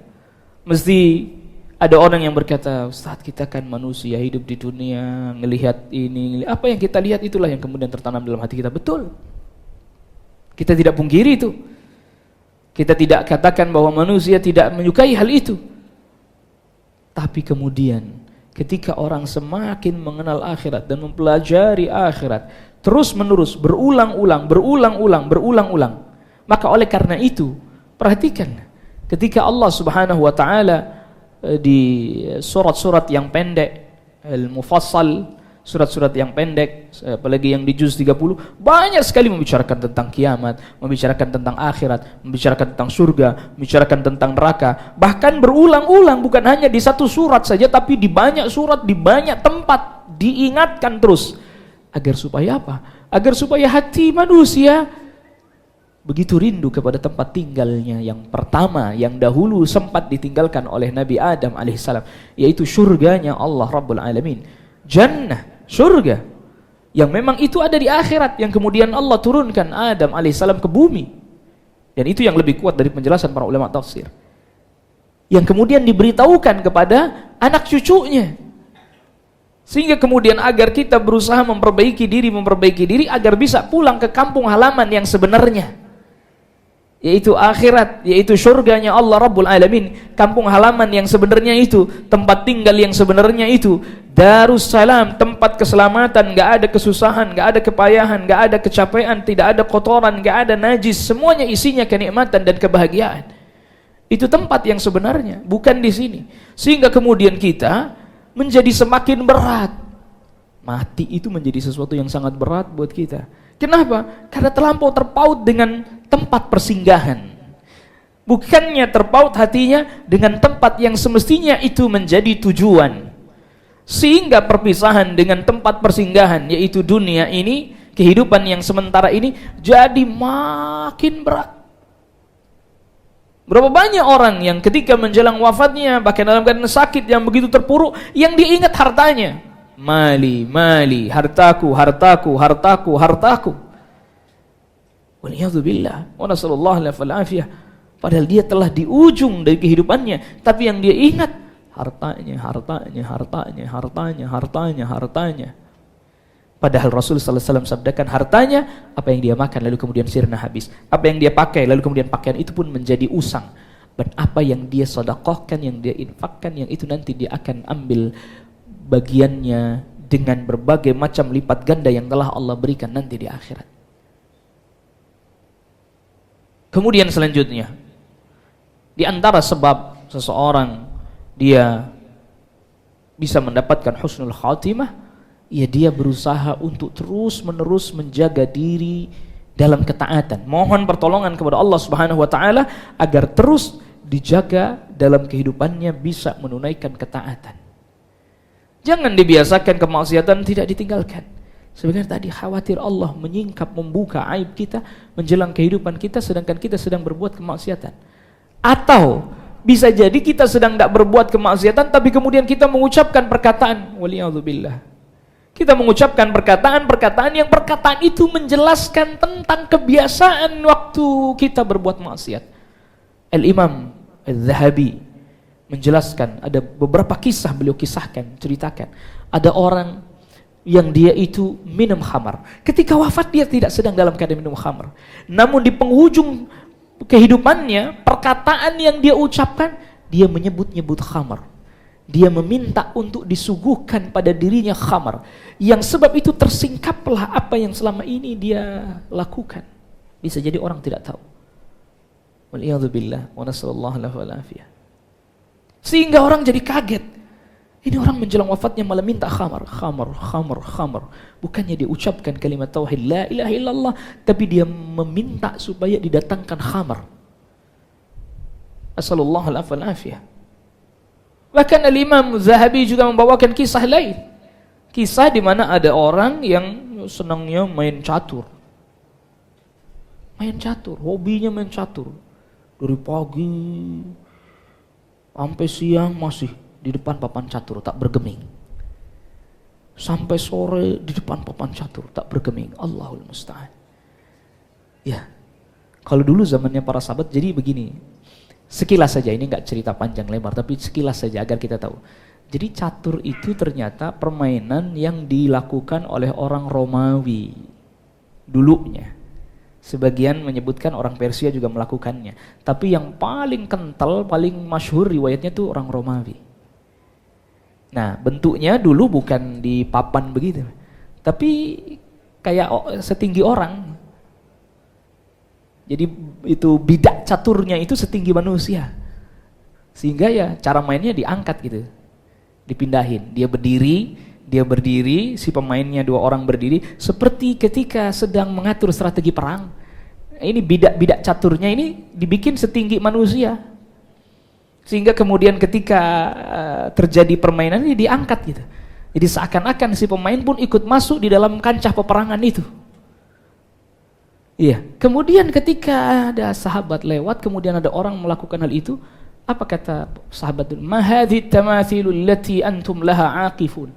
Mesti ada orang yang berkata, Ustaz, kita kan manusia hidup di dunia, ngelihat ini, apa yang kita lihat itulah yang kemudian tertanam dalam hati kita. Betul. Kita tidak pungkiri itu. Kita tidak katakan bahwa manusia tidak menyukai hal itu. Tapi kemudian ketika orang semakin mengenal akhirat dan mempelajari akhirat terus menerus, berulang-ulang, maka oleh karena itu, perhatikan ketika Allah Subhanahu wa taala di surat-surat yang pendek, Al-Mufassal, surat-surat yang pendek, apalagi yang di juz 30, banyak sekali membicarakan tentang kiamat, membicarakan tentang akhirat, membicarakan tentang surga, membicarakan tentang neraka. Bahkan berulang-ulang, bukan hanya di satu surat saja, tapi di banyak surat, di banyak tempat diingatkan terus. Agar supaya apa? Agar supaya hati manusia begitu rindu kepada tempat tinggalnya yang pertama, yang dahulu sempat ditinggalkan oleh Nabi Adam alaihissalam, yaitu surganya Allah Rabbul Alamin. Jannah, surga, yang memang itu ada di akhirat, yang kemudian Allah turunkan Adam alaihissalam ke bumi. Dan itu yang lebih kuat dari penjelasan para ulama tafsir, yang kemudian diberitahukan kepada anak cucunya. Sehingga kemudian agar kita berusaha memperbaiki diri agar bisa pulang ke kampung halaman yang sebenarnya, yaitu akhirat, yaitu surganya Allah Rabbul Alamin, kampung halaman yang sebenarnya itu, tempat tinggal yang sebenarnya itu, Darussalam, tempat keselamatan, gak ada kesusahan, gak ada kepayahan, gak ada kecapean, tidak ada kotoran, gak ada najis, semuanya isinya kenikmatan dan kebahagiaan. Itu tempat yang sebenarnya, bukan di sini. Sehingga kemudian kita menjadi semakin berat. Mati itu menjadi sesuatu yang sangat berat buat kita. Kenapa? Karena terlampau terpaut dengan tempat persinggahan. Bukannya terpaut hatinya dengan tempat yang semestinya itu menjadi tujuan. Sehingga perpisahan dengan tempat persinggahan, yaitu dunia ini, kehidupan yang sementara ini, jadi makin berat. Berapa banyak orang yang ketika menjelang wafatnya, bahkan dalam keadaan sakit yang begitu terpuruk, yang dia ingat hartanya. Mali, mali, hartaku, hartaku, hartaku, hartaku. Waliyadzubillah, wa nasallallahu alaihi. Padahal dia telah di ujung dari kehidupannya, tapi yang dia ingat hartanya, hartanya, hartanya, hartanya, hartanya, hartanya. Padahal Rasul sallallahu alaihi wasallam sabdakan, hartanya apa yang dia makan lalu kemudian sirna habis, apa yang dia pakai lalu kemudian pakaian itu pun menjadi usang, dan apa yang dia sedekahkan, yang dia infakkan, yang itu nanti dia akan ambil bagiannya dengan berbagai macam lipat ganda yang telah Allah berikan nanti di akhirat. Kemudian selanjutnya, di antara sebab seseorang dia bisa mendapatkan husnul khatimah, ya dia berusaha untuk terus menerus menjaga diri dalam ketaatan. Mohon pertolongan kepada Allah Subhanahu wa taala agar terus dijaga dalam kehidupannya bisa menunaikan ketaatan. Jangan dibiasakan kemaksiatan tidak ditinggalkan. Sebenarnya tadi khawatir Allah menyingkap, membuka aib kita menjelang kehidupan kita sedangkan kita sedang berbuat kemaksiatan. Atau bisa jadi kita sedang tidak berbuat kemaksiatan tapi kemudian kita mengucapkan perkataan, waliyadzubillah, kita mengucapkan perkataan-perkataan yang perkataan itu menjelaskan tentang kebiasaan waktu kita berbuat maksiat. Al-Imam Al-Zahabi menjelaskan, ada beberapa kisah beliau kisahkan, ceritakan. Ada orang yang dia itu minum khamar. Ketika wafat dia tidak sedang dalam keadaan minum khamar. Namun di penghujung kehidupannya, perkataan yang dia ucapkan, dia menyebut-nyebut khamar. Dia meminta untuk disuguhkan pada dirinya khamar. Yang sebab itu tersingkaplah apa yang selama ini dia lakukan. Bisa jadi orang tidak tahu. Waliyadzubillah, wa nasallallahu alaihi. Sehingga orang jadi kaget. Ini orang menjelang wafatnya malah minta khamar, khamar, khamar, khamar. Bukannya dia ucapkan kalimat tauhid la ilaha illallah, tapi dia meminta supaya didatangkan khamar. Asallallahu alaihi. Bahkan Al-Imam Zahabi juga membawakan kisah lain. Kisah di mana ada orang yang senangnya main catur. Main catur, hobinya main catur. Dari pagi sampai siang masih di depan papan catur tak bergeming. Sampai sore di depan papan catur tak bergeming. Allahul musta'an. Ya. Kalau dulu zamannya para sahabat jadi begini. Sekilas saja, ini enggak cerita panjang lebar tapi sekilas saja agar kita tahu. Jadi catur itu ternyata permainan yang dilakukan oleh orang Romawi dulunya. Sebagian menyebutkan orang Persia juga melakukannya. Tapi yang paling kental, paling masyhur riwayatnya itu orang Romawi. Nah, bentuknya dulu bukan di papan begitu. Tapi kayak setinggi orang. Jadi itu bidak caturnya itu setinggi manusia. Sehingga ya cara mainnya diangkat gitu. Dipindahin. Dia berdiri, si pemainnya dua orang berdiri, seperti ketika sedang mengatur strategi perang. Ini bidak caturnya ini dibikin setinggi manusia. Sehingga kemudian ketika terjadi permainan ini diangkat gitu. Jadi seakan-akan si pemain pun ikut masuk di dalam kancah peperangan itu. Iya. Kemudian ketika ada sahabat lewat, kemudian ada orang melakukan hal itu, apa kata sahabat itu? Ma hadhihi tamathilul lati antum laha aqifun.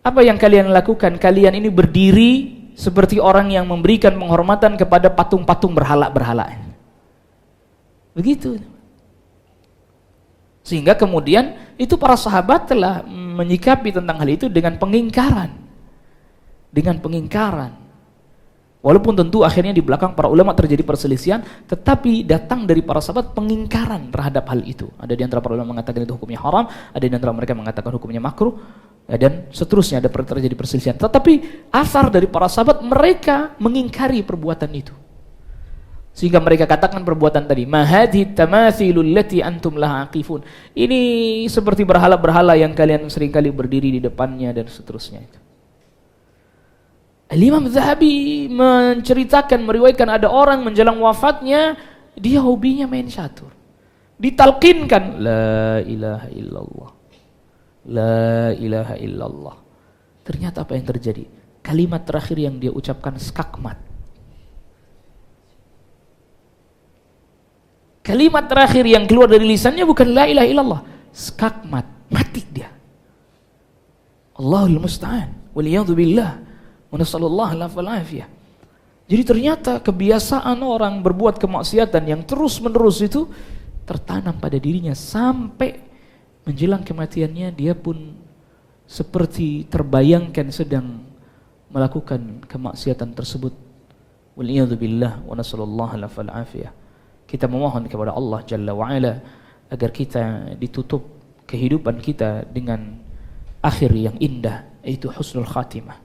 Apa yang kalian lakukan? Kalian ini berdiri seperti orang yang memberikan penghormatan kepada patung-patung berhala-berhala. Begitu. Sehingga kemudian itu para sahabat telah menyikapi tentang hal itu dengan pengingkaran. Dengan pengingkaran. Walaupun tentu akhirnya di belakang para ulama terjadi perselisihan, tetapi datang dari para sahabat pengingkaran terhadap hal itu. Ada di antara para ulama mengatakan itu hukumnya haram, ada di antara mereka mengatakan hukumnya makruh, ya, dan seterusnya ada terjadi perselisihan. Tetapi asar dari para sahabat, mereka mengingkari perbuatan itu. Sehingga mereka katakan perbuatan tadi, ma hadhihi tamathilul lati antum laha aqifun. Ini seperti berhala-berhala yang kalian seringkali berdiri di depannya dan seterusnya itu. Imam Zahabi menceritakan, meriwayatkan ada orang menjelang wafatnya, dia hobinya main catur. Ditalkinkan, la ilaha illallah, la ilaha illallah. Ternyata apa yang terjadi? Kalimat terakhir yang dia ucapkan skakmat. Kalimat terakhir yang keluar dari lisannya bukan la ilaha illallah, skakmat, mati dia. Allahul musta'an, waliyadu billah. Jadi ternyata kebiasaan orang berbuat kemaksiatan yang terus-menerus itu tertanam pada dirinya sampai menjelang kematiannya dia pun seperti terbayangkan sedang melakukan kemaksiatan tersebut. Waliyadzubillah wa nasallallahu alafal afiyah. Kita memohon kepada Allah Jalla wa'ala agar kita ditutup kehidupan kita dengan akhir yang indah, yaitu husnul khatimah.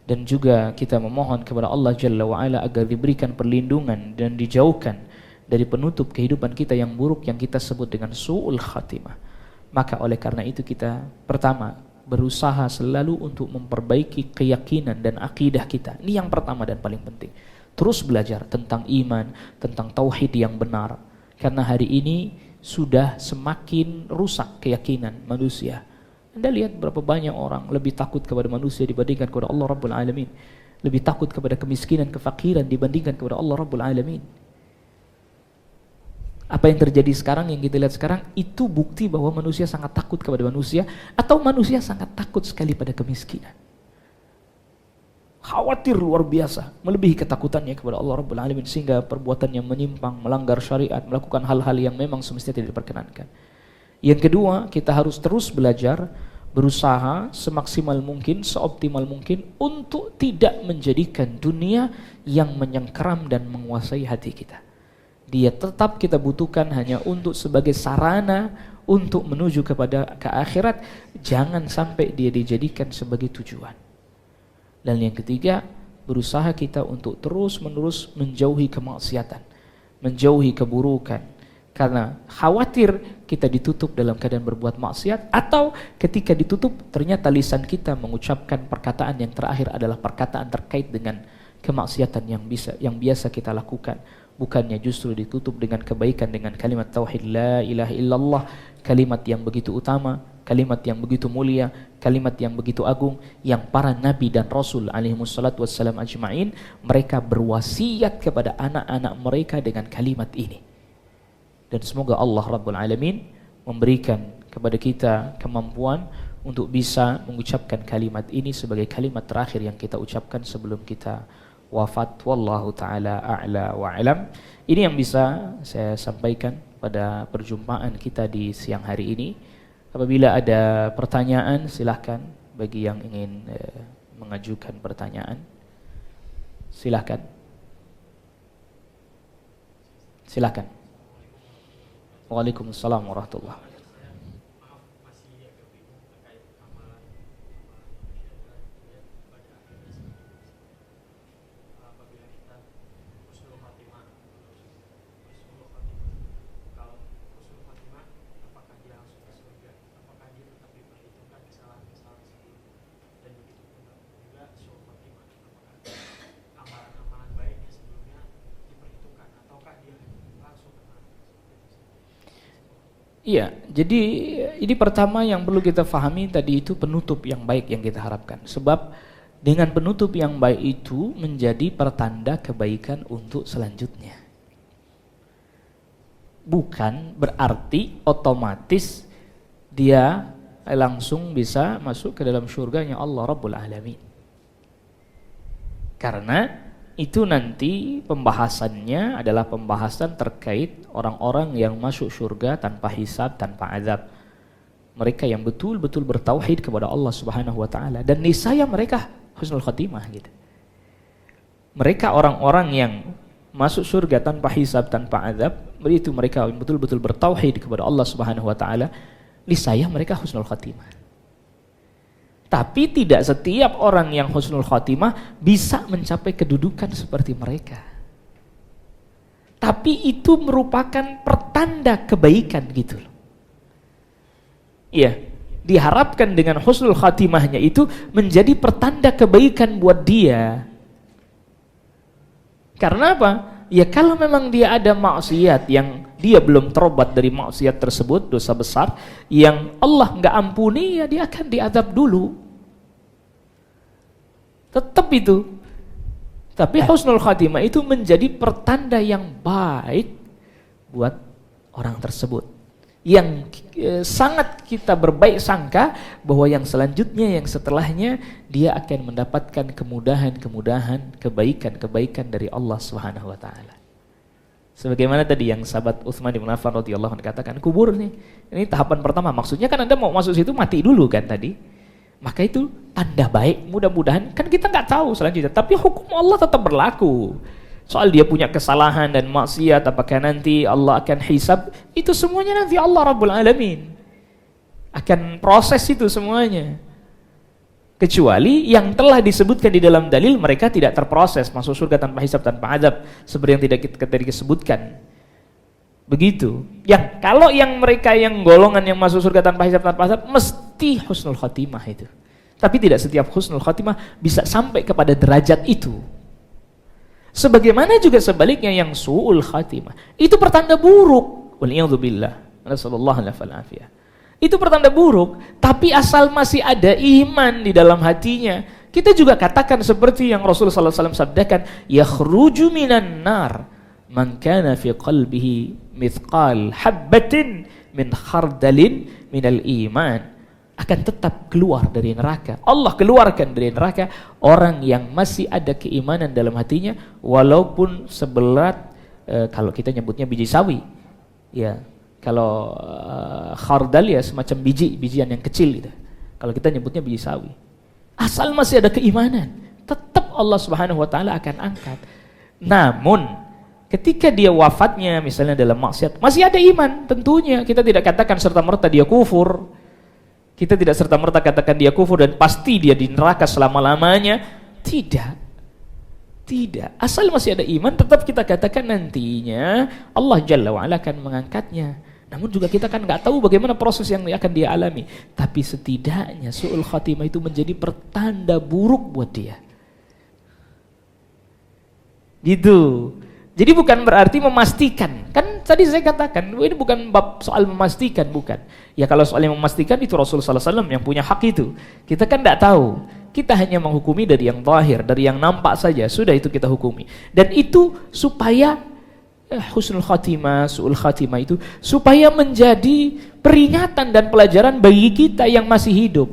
Dan juga kita memohon kepada Allah Jalla wa'ala agar diberikan perlindungan dan dijauhkan dari penutup kehidupan kita yang buruk yang kita sebut dengan su'ul khatimah. Maka oleh karena itu kita pertama berusaha selalu untuk memperbaiki keyakinan dan akidah kita. Ini yang pertama dan paling penting. Terus belajar tentang iman, tentang tauhid yang benar. Karena hari ini sudah semakin rusak keyakinan manusia. Anda lihat berapa banyak orang lebih takut kepada manusia dibandingkan kepada Allah Rabbul Alamin. Lebih takut kepada kemiskinan, kefakiran dibandingkan kepada Allah Rabbul Alamin. Apa yang terjadi sekarang, yang kita lihat sekarang, itu bukti bahwa manusia sangat takut kepada manusia, atau manusia sangat takut sekali pada kemiskinan. Khawatir luar biasa, melebihi ketakutannya kepada Allah Rabbul Alamin, sehingga perbuatannya menyimpang, melanggar syariat, melakukan hal-hal yang memang semestinya tidak diperkenankan. Yang kedua, kita harus terus belajar, berusaha semaksimal mungkin, seoptimal mungkin untuk tidak menjadikan dunia yang menyengkeram dan menguasai hati kita. Dia tetap kita butuhkan hanya untuk sebagai sarana untuk menuju kepada ke akhirat, jangan sampai dia dijadikan sebagai tujuan. Dan yang ketiga, berusaha kita untuk terus-menerus menjauhi kemaksiatan, menjauhi keburukan. Karena khawatir kita ditutup dalam keadaan berbuat maksiat, atau ketika ditutup ternyata lisan kita mengucapkan perkataan yang terakhir adalah perkataan terkait dengan kemaksiatan yang biasa kita lakukan. Bukannya justru ditutup dengan kebaikan, dengan kalimat tauhid la ilaha illallah, kalimat yang begitu utama, kalimat yang begitu mulia, kalimat yang begitu agung, yang para nabi dan rasul alaihi wassalatu wassalam ajma'in mereka berwasiat kepada anak-anak mereka dengan kalimat ini. Dan semoga Allah Rabbul Alamin memberikan kepada kita kemampuan untuk bisa mengucapkan kalimat ini sebagai kalimat terakhir yang kita ucapkan sebelum kita wafat. Wallahu ta'ala a'la wa alam. Ini yang bisa saya sampaikan pada perjumpaan kita di siang hari ini. Apabila ada pertanyaan, silahkan bagi yang ingin mengajukan pertanyaan. Silahkan. Silahkan. Waalaikumsalam warahmatullahi wabarakatuh. Iya, jadi ini pertama yang perlu kita fahami tadi itu penutup yang baik yang kita harapkan. Sebab dengan penutup yang baik itu menjadi pertanda kebaikan untuk selanjutnya. Bukan berarti otomatis dia langsung bisa masuk ke dalam surganya Allah Rabbul Alamin. Karena itu nanti pembahasannya adalah pembahasan terkait orang-orang yang masuk surga tanpa hisab, tanpa azab. Mereka yang betul-betul bertauhid kepada Allah Subhanahu wa taala, dan niscaya mereka husnul khatimah gitu. Mereka orang-orang yang masuk surga tanpa hisab, tanpa azab, itu mereka betul-betul bertauhid kepada Allah Subhanahu wa taala. Niscaya mereka husnul khatimah. Tapi tidak setiap orang yang husnul khatimah bisa mencapai kedudukan seperti mereka. Tapi itu merupakan pertanda kebaikan gitu loh. Iya, diharapkan dengan husnul khatimahnya itu menjadi pertanda kebaikan buat dia. Karena apa? Ya kalau memang dia ada maksiat yang dia belum tobat dari maksiat tersebut, dosa besar yang Allah nggak ampuni, ya dia akan diazab dulu. Tetap itu. Tapi husnul khatimah itu menjadi pertanda yang baik buat orang tersebut. Yang sangat kita berbaik sangka bahwa yang selanjutnya, yang setelahnya, dia akan mendapatkan kemudahan-kemudahan, kebaikan-kebaikan dari Allah Subhanahu wa taala. Sebagaimana tadi yang sahabat Utsman bin Affan radhiyallahu anhu katakan, kubur nih. Ini tahapan pertama. Maksudnya kan Anda mau masuk situ mati dulu kan tadi. Maka itu tanda baik, mudah-mudahan kan kita nggak tahu selanjutnya. Tapi hukum Allah tetap berlaku. Soal dia punya kesalahan dan maksiat, apakah nanti Allah akan hisab, itu semuanya nanti Allah Rabbul Alamin akan proses itu semuanya. Kecuali yang telah disebutkan di dalam dalil, mereka tidak terproses, masuk surga tanpa hisab, tanpa azab, seperti yang tidak kita disebutkan. Begitu. Yang kalau yang mereka yang golongan yang masuk surga tanpa hisab, tanpa azab, mesti husnul khatimah itu. Tapi tidak setiap husnul khatimah bisa sampai kepada derajat itu. Sebagaimana juga sebaliknya yang su'ul khatimah, itu pertanda buruk. Waliyadzubillah. Nasallallahu alaihi wasallam. Itu pertanda buruk, tapi asal masih ada iman di dalam hatinya, kita juga katakan seperti yang Rasulullah sallallahu alaihi wasallam sabdakan, yakhruju minan nar man kana fi qalbihi mithqal habbatin min khardalin minal iman. Akan tetap keluar dari neraka. Allah keluarkan dari neraka orang yang masih ada keimanan dalam hatinya, walaupun seberat kalau kita nyebutnya biji sawi. Ya, kalau khardal ya semacam bijian yang kecil gitu. Kalau kita nyebutnya biji sawi. Asal masih ada keimanan, tetap Allah Subhanahu wa taala akan angkat. Namun ketika dia wafatnya misalnya dalam maksiat, masih ada iman, tentunya kita tidak katakan serta-merta dia kufur. Kita tidak serta-merta katakan dia kufur dan pasti dia di neraka selama-lamanya. Tidak. Tidak. Asal masih ada iman, tetap kita katakan nantinya Allah Jalla wa'ala akan mengangkatnya. Namun juga kita kan nggak tahu bagaimana proses yang akan dia alami. Tapi setidaknya su'ul khatimah itu menjadi pertanda buruk buat dia. Gitu. Jadi bukan berarti memastikan. Kan tadi saya katakan, ini bukan bab soal memastikan, bukan. Ya kalau soal yang memastikan itu Rasulullah sallallahu alaihi wasallam yang punya hak itu. Kita kan tidak tahu. Kita hanya menghukumi dari yang zahir, dari yang nampak saja. Sudah itu kita hukumi. Dan itu supaya husnul khatimah, su'ul khatimah itu supaya menjadi peringatan dan pelajaran bagi kita yang masih hidup.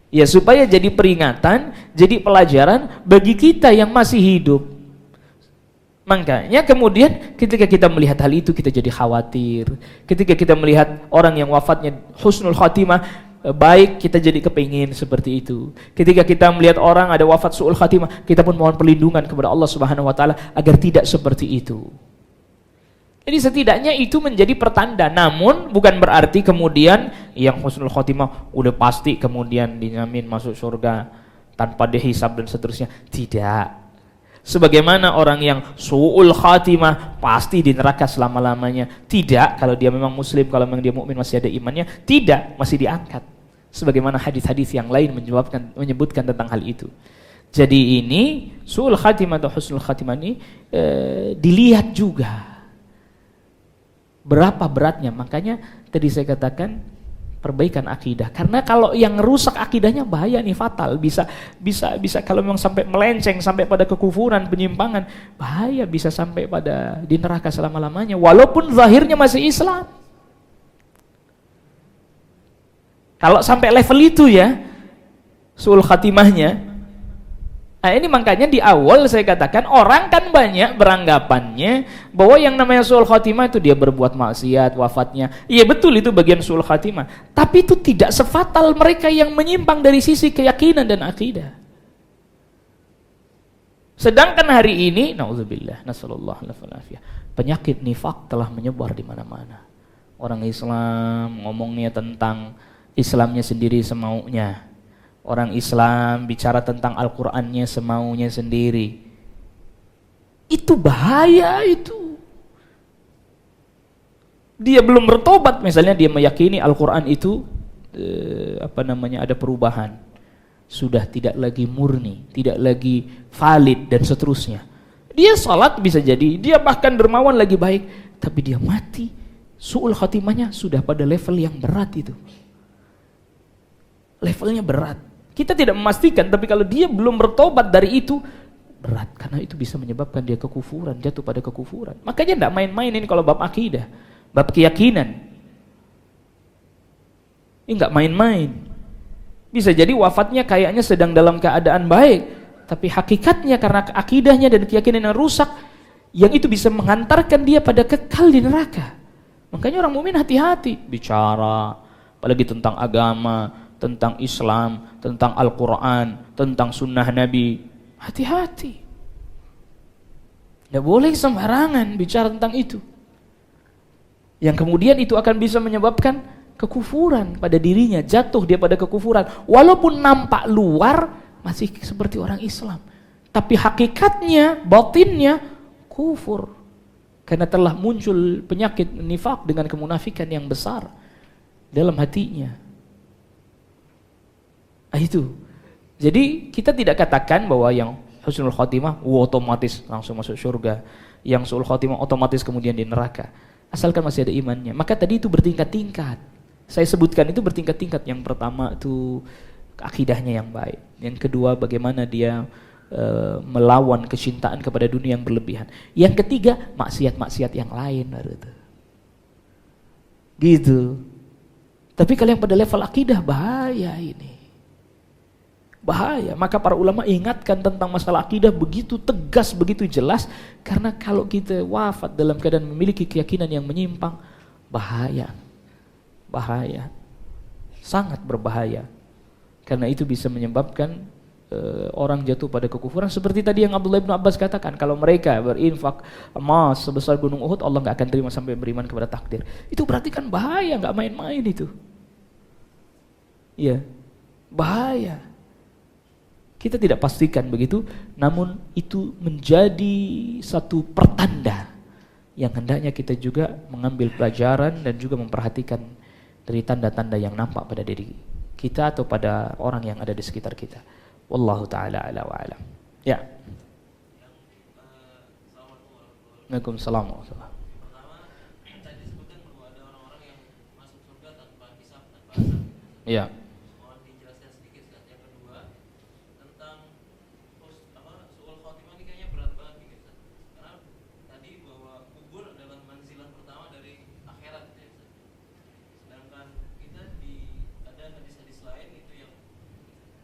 Ya supaya jadi peringatan, jadi pelajaran bagi kita yang masih hidup. Makanya kemudian ketika kita melihat hal itu kita jadi khawatir. Ketika kita melihat orang yang wafatnya husnul khatimah baik, kita jadi kepingin seperti itu. Ketika kita melihat orang ada wafat su'ul khatimah, kita pun mohon perlindungan kepada Allah Subhanahu wa taala agar tidak seperti itu. Jadi setidaknya itu menjadi pertanda. Namun bukan berarti kemudian yang husnul khatimah udah pasti kemudian dijamin masuk surga tanpa dihisab dan seterusnya. Tidak. Sebagaimana orang yang su'ul khatimah pasti di neraka selama-lamanya. Tidak, kalau dia memang muslim, kalau memang dia mukmin masih ada imannya, tidak, masih diangkat. Sebagaimana hadis-hadis yang lain menyebutkan tentang hal itu. Jadi ini su'ul khatimah atau husnul khatimah ini dilihat juga berapa beratnya. Makanya tadi saya katakan perbaikan akidah. Karena kalau yang rusak akidahnya bahaya nih, fatal. Bisa kalau memang sampai melenceng sampai pada kekufuran, penyimpangan, bahaya, bisa sampai pada di neraka selama-lamanya walaupun zahirnya masih Islam. Kalau sampai level itu ya su'ul khatimahnya. Nah ini makanya di awal saya katakan orang kan banyak beranggapannya bahwa yang namanya su'ul khatimah itu dia berbuat maksiat, wafatnya. Iya betul itu bagian su'ul khatimah. Tapi itu tidak sefatal mereka yang menyimpang dari sisi keyakinan dan akidah. Sedangkan hari ini, naudzubillah, nasallallahu alaihi wasallam, penyakit nifak telah menyebar di mana-mana. Orang Islam ngomongnya tentang Islamnya sendiri semaunya. Orang Islam bicara tentang Al-Qur'annya semaunya sendiri. Itu bahaya itu. Dia belum bertobat, misalnya dia meyakini Al-Qur'an itu ada perubahan. Sudah tidak lagi murni, tidak lagi valid dan seterusnya. Dia salat bisa jadi, dia bahkan dermawan lagi baik, tapi dia mati, su'ul khatimahnya sudah pada level yang berat itu. Levelnya berat. Kita tidak memastikan, tapi kalau dia belum bertobat dari itu, berat, karena itu bisa menyebabkan dia kekufuran, jatuh pada kekufuran. Makanya tidak main-main ini kalau bab akidah, bab keyakinan. Ini enggak main-main. Bisa jadi wafatnya kayaknya sedang dalam keadaan baik, tapi hakikatnya karena akidahnya dan keyakinan yang rusak, yang itu bisa mengantarkan dia pada kekal di neraka. Makanya orang mukmin hati-hati bicara, apalagi tentang agama, tentang Islam, tentang Al-Quran, tentang sunnah Nabi. Hati-hati. Tidak boleh sembarangan bicara tentang itu. Yang kemudian itu akan bisa menyebabkan kekufuran pada dirinya, jatuh dia pada kekufuran. Walaupun nampak luar masih seperti orang Islam, tapi hakikatnya, batinnya kufur. Karena telah muncul penyakit nifak dengan kemunafikan yang besar dalam hatinya. Itu. Jadi kita tidak katakan bahwa yang husnul khotimah otomatis langsung masuk surga, yang su'ul khotimah otomatis kemudian di neraka. Asalkan masih ada imannya. Maka tadi itu bertingkat-tingkat. Saya sebutkan itu bertingkat-tingkat. Yang pertama itu akidahnya yang baik. Yang kedua bagaimana dia melawan kecintaan kepada dunia yang berlebihan. Yang ketiga maksiat-maksiat yang lain. Gitu. Tapi kalau yang pada level akidah bahaya ini. Bahaya. Maka para ulama ingatkan tentang masalah akidah begitu tegas, begitu jelas. Karena kalau kita wafat dalam keadaan memiliki keyakinan yang menyimpang, bahaya. Bahaya, sangat berbahaya, karena itu bisa menyebabkan orang jatuh pada kekufuran. Seperti tadi yang Abdullah bin Abbas katakan, kalau mereka berinfak emas sebesar gunung Uhud, Allah nggak akan terima sampai beriman kepada takdir. Itu berarti kan bahaya, nggak main-main itu. Iya, bahaya. Kita tidak pastikan begitu, namun itu menjadi satu pertanda yang hendaknya kita juga mengambil pelajaran dan juga memperhatikan dari tanda-tanda yang nampak pada diri kita atau pada orang yang ada di sekitar kita. Wallahu ta'ala ala wa alam. Ya. Waalaikumsalam. Pertama, tadi disebutkan bahwa ada orang-orang yang masuk surga tanpa hisab, tanpa azab. Ya. Mohon dijelaskan sedikit. Yang kedua, tentang su'ul khotimah ini kayaknya berat banget nih, Ustaz. Karena tadi bahwa kubur adalah manzilah pertama dari akhirat ya, Ustaz. Sedangkan kita ada hadis-hadis lain gitu yang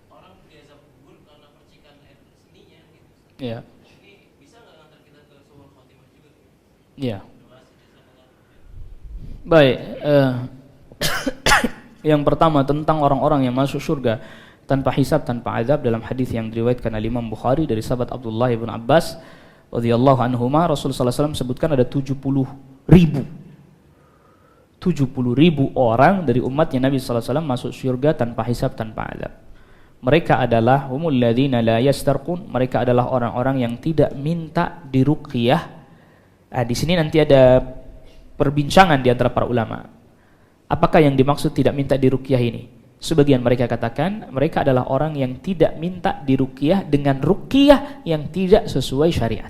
orang diazab kubur karena percikan air seninya gitu. Iya. Ini bisa nggak ngantar kita ke su'ul khotimah juga? Iya. Baik. Yang pertama tentang orang-orang yang masuk surga tanpa hisab, tanpa azab, dalam hadis yang diriwayatkan oleh Imam Bukhari dari sahabat Abdullah bin Abbas radhiyallahu anhuma, Rasulullah SAW sebutkan ada 70.000 orang dari umatnya Nabi SAW masuk surga tanpa hisab, tanpa azab. Mereka adalah humul ladzina la yastarqun, mereka adalah orang-orang yang tidak minta diruqyah. Di sini nanti ada perbincangan di antara para ulama. Apakah yang dimaksud tidak minta diruqyah ini? Sebagian mereka katakan mereka adalah orang yang tidak minta diruqyah dengan ruqyah yang tidak sesuai syariat.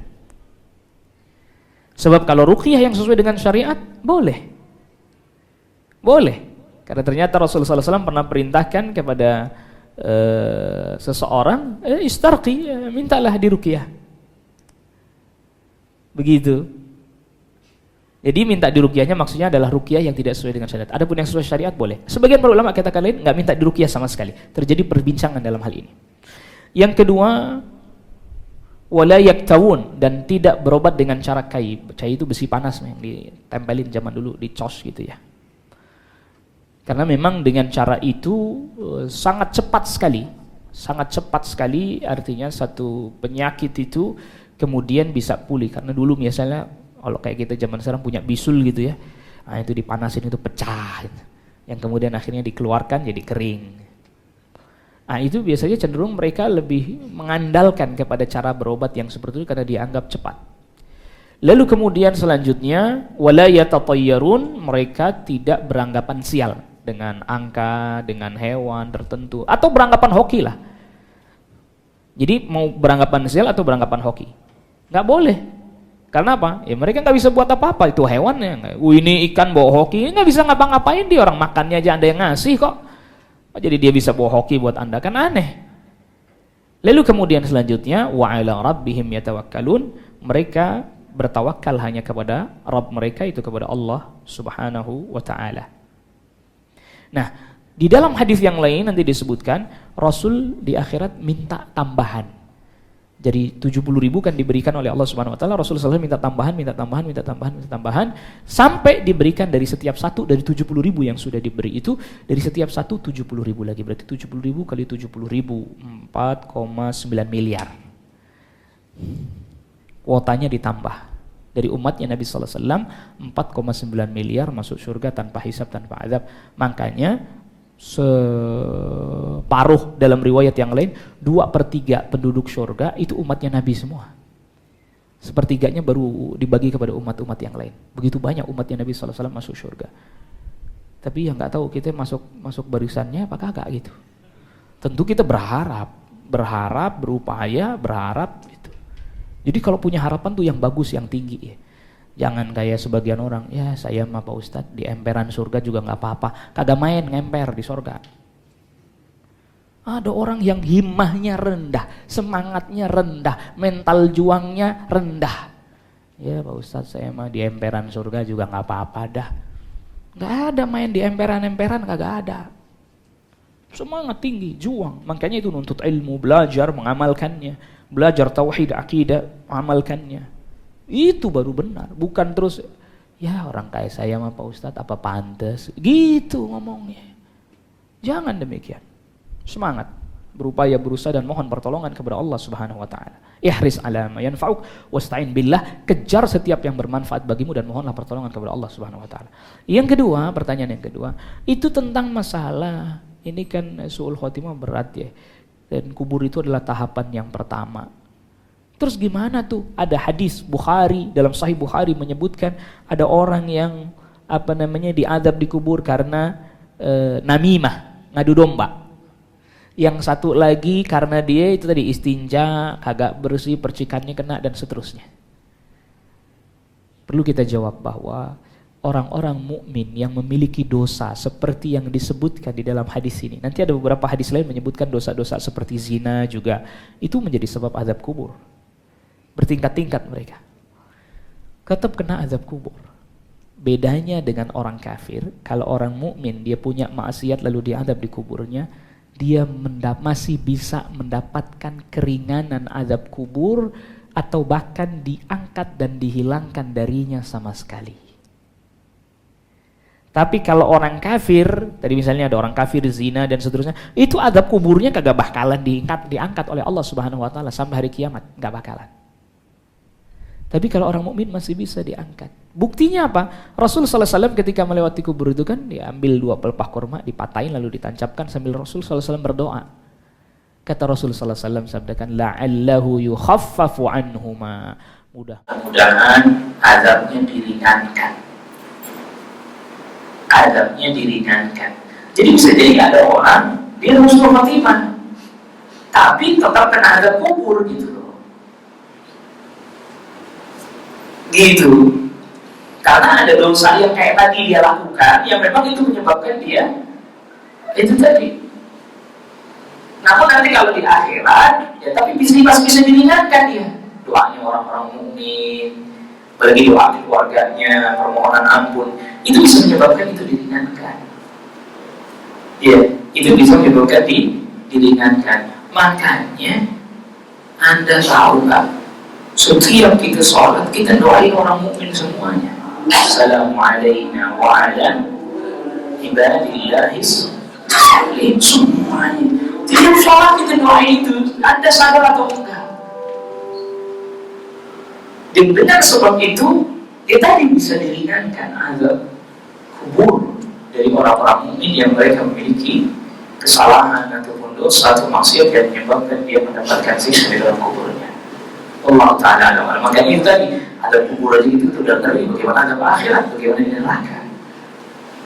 Sebab kalau ruqyah yang sesuai dengan syariat boleh. Boleh. Karena ternyata Rasulullah SAW pernah perintahkan kepada seseorang, istarqi, mintalah diruqyah. Begitu. Jadi minta diruqyahnya maksudnya adalah ruqyah yang tidak sesuai dengan syariat. Adapun yang sesuai syariat boleh. Sebagian para ulama katakan lain enggak minta diruqyah sama sekali. Terjadi perbincangan dalam hal ini. Yang kedua, wala yaktawun, dan tidak berobat dengan cara kai. Kai itu besi panas yang ditempelin zaman dulu, dicos gitu ya. Karena memang dengan cara itu sangat cepat sekali sangat cepat sekali, artinya satu penyakit itu kemudian bisa pulih. Karena dulu misalnya kalau kayak kita zaman sekarang punya bisul gitu ya, nah itu dipanasin itu pecah gitu. Yang kemudian akhirnya dikeluarkan jadi kering. Nah itu biasanya cenderung mereka lebih mengandalkan kepada cara berobat yang seperti itu karena dianggap cepat. Lalu kemudian selanjutnya wala yatatayyarun, mereka tidak beranggapan sial dengan angka, dengan hewan tertentu, atau beranggapan hoki lah. Jadi mau beranggapan sial atau beranggapan hoki, nggak boleh. Karena apa? Ya mereka nggak bisa buat apa-apa, itu hewannya. Ini ikan bawa hoki, nggak bisa ngapa-ngapain dia, orang makannya aja ada yang ngasih kok. Jadi dia bisa bawa hoki buat anda, kan aneh. Lalu kemudian selanjutnya wa ala rabbihim yatawakkalun, mereka bertawakal hanya kepada Rabb mereka, itu kepada Allah Subhanahu wa taala. Nah, di dalam hadis yang lain nanti disebutkan Rasul di akhirat minta tambahan. Jadi 70.000 kan diberikan oleh Allah Subhanahu wa taala, Rasul SAW minta tambahan sampai diberikan dari setiap satu dari 70.000 yang sudah diberi itu, dari setiap satu 70.000 lagi, berarti 70.000 kali 70.000 4,9 miliar. Kuotanya ditambah dari umatnya Nabi sallallahu alaihi wasallam 4,9 miliar masuk surga tanpa hisab, tanpa azab. Makanya separuh dalam riwayat yang lain 2/3 penduduk surga itu umatnya Nabi semua. Sepertiganya baru dibagi kepada umat-umat yang lain. Begitu banyak umatnya Nabi sallallahu alaihi wasallam masuk surga. Tapi yang nggak tahu kita masuk barisannya apa kagak gitu. Tentu kita berharap, berupaya, berharap gitu. Jadi kalau punya harapan tuh yang bagus, yang tinggi ya. Jangan kayak sebagian orang, ya saya mah Pak Ustadz di emperan surga juga nggak apa-apa, kagak main ngemper di surga. Ada orang yang himmahnya rendah, semangatnya rendah, mental juangnya rendah. Ya Pak Ustadz saya mah di emperan surga juga nggak apa-apa dah. Nggak ada main di emperan-emperan, kagak ada. Semangat tinggi, juang. Makanya itu nuntut ilmu, belajar, mengamalkannya, belajar tauhid, akidah, amalkannya. Itu baru benar, bukan terus ya orang kayak saya mah Pak Ustadz apa pantas gitu ngomongnya. Jangan demikian. Semangat, berupaya, berusaha dan mohon pertolongan kepada Allah Subhanahu wa taala. Ihris ala ma yanfa'uk wasta'in billah, kejar setiap yang bermanfaat bagimu dan mohonlah pertolongan kepada Allah Subhanahu wa taala. Yang kedua, pertanyaan yang kedua, itu tentang masalah ini kan su'ul khotimah berat ya. Dan kubur itu adalah tahapan yang pertama. Terus gimana tuh? Ada hadis Bukhari, dalam Sahih Bukhari menyebutkan ada orang yang diadab di kubur karena namimah, ngadu domba. Yang satu lagi karena dia itu tadi istinja, kagak bersih, percikannya kena dan seterusnya. Perlu kita jawab bahwa orang-orang mukmin yang memiliki dosa seperti yang disebutkan di dalam hadis ini. Nanti ada beberapa hadis lain menyebutkan dosa-dosa seperti zina juga, itu menjadi sebab azab kubur. Bertingkat-tingkat mereka. Tetap kena azab kubur. Bedanya dengan orang kafir, kalau orang mukmin dia punya maksiat lalu diazab di kuburnya, dia masih bisa mendapatkan keringanan azab kubur atau bahkan diangkat dan dihilangkan darinya sama sekali. Tapi kalau orang kafir, tadi misalnya ada orang kafir zina dan seterusnya, itu azab kuburnya kagak bakalan diangkat oleh Allah Subhanahu wa taala sampai hari kiamat, enggak bakalan. Tapi kalau orang mukmin masih bisa diangkat. Buktinya apa? Rasul sallallahu alaihi wasallam ketika melewati kubur itu kan diambil 2 pelepah kurma, dipatahin lalu ditancapkan sambil Rasul sallallahu alaihi wasallam berdoa. Kata Rasul sallallahu alaihi wasallam sabdakan la'allahu yukhaffafu anhuma. Mudah-mudahan azabnya diringankan. Azabnya diringankan. Jadi bisa jadi ada orang dia husnul khotimah tapi tetap kena azab kubur gitu. Gitu. Karena ada dosa yang kayak tadi dia lakukan yang memang itu menyebabkan dia itu tadi. Namun nanti kalau di akhirat ya tapi bisa diringankan dia. Doanya orang-orang mukmin, bagi doa keluarganya, permohonan ampun, itu bisa menyebabkan itu diringankan. Ya, itu bisa menyebabkan diringankan. Makanya Anda tahu nggak? Setiap kita sholat, kita doain orang mukmin semuanya. Assalamualaikum wa ala ibadillahis sholihin, semuanya. Tiap sholat kita doa itu, Anda sadar atau enggak? Dan benar sebab itu, kita bisa diringankan azab kubur dari orang-orang mukmin yang mereka memiliki kesalahan ataupun dosa atau maksiat yang menyebabkan dia mendapatkan siksa di dalam kuburnya. Allah Ta'ala alam. Makanya itu tadi, ada kubur aja itu sudah ngeri. Bagaimana ada akhirat, bagaimana di neraka.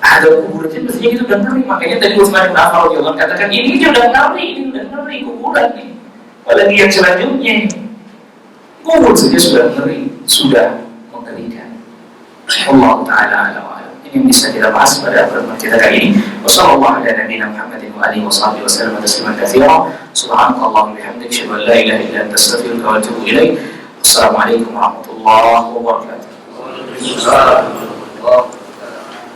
Ada kubur aja mestinya itu sudah ngeri. Makanya tadi Utsman bin Affan radhiyallahu anhu katakan ini sudah ngeri, ini sudah ngeri kuburan nih. Apalagi yang selanjutnya, kubur saja sudah ngeri, sudah mengerikan. Allah Ta'ala alam. Ini bisa kita bahas pada pertemuan kita kali ini. Wassallallahu ala nabiyyina Muhammadin wa alihi washabbihi wasallam tasliman katsiran. Subhanakallahumma wa bihamdika asyhadu an la ilaha illa anta astaghfiruka wa atubu ilaik. Assalamualaikum warahmatullahi wabarakatuh.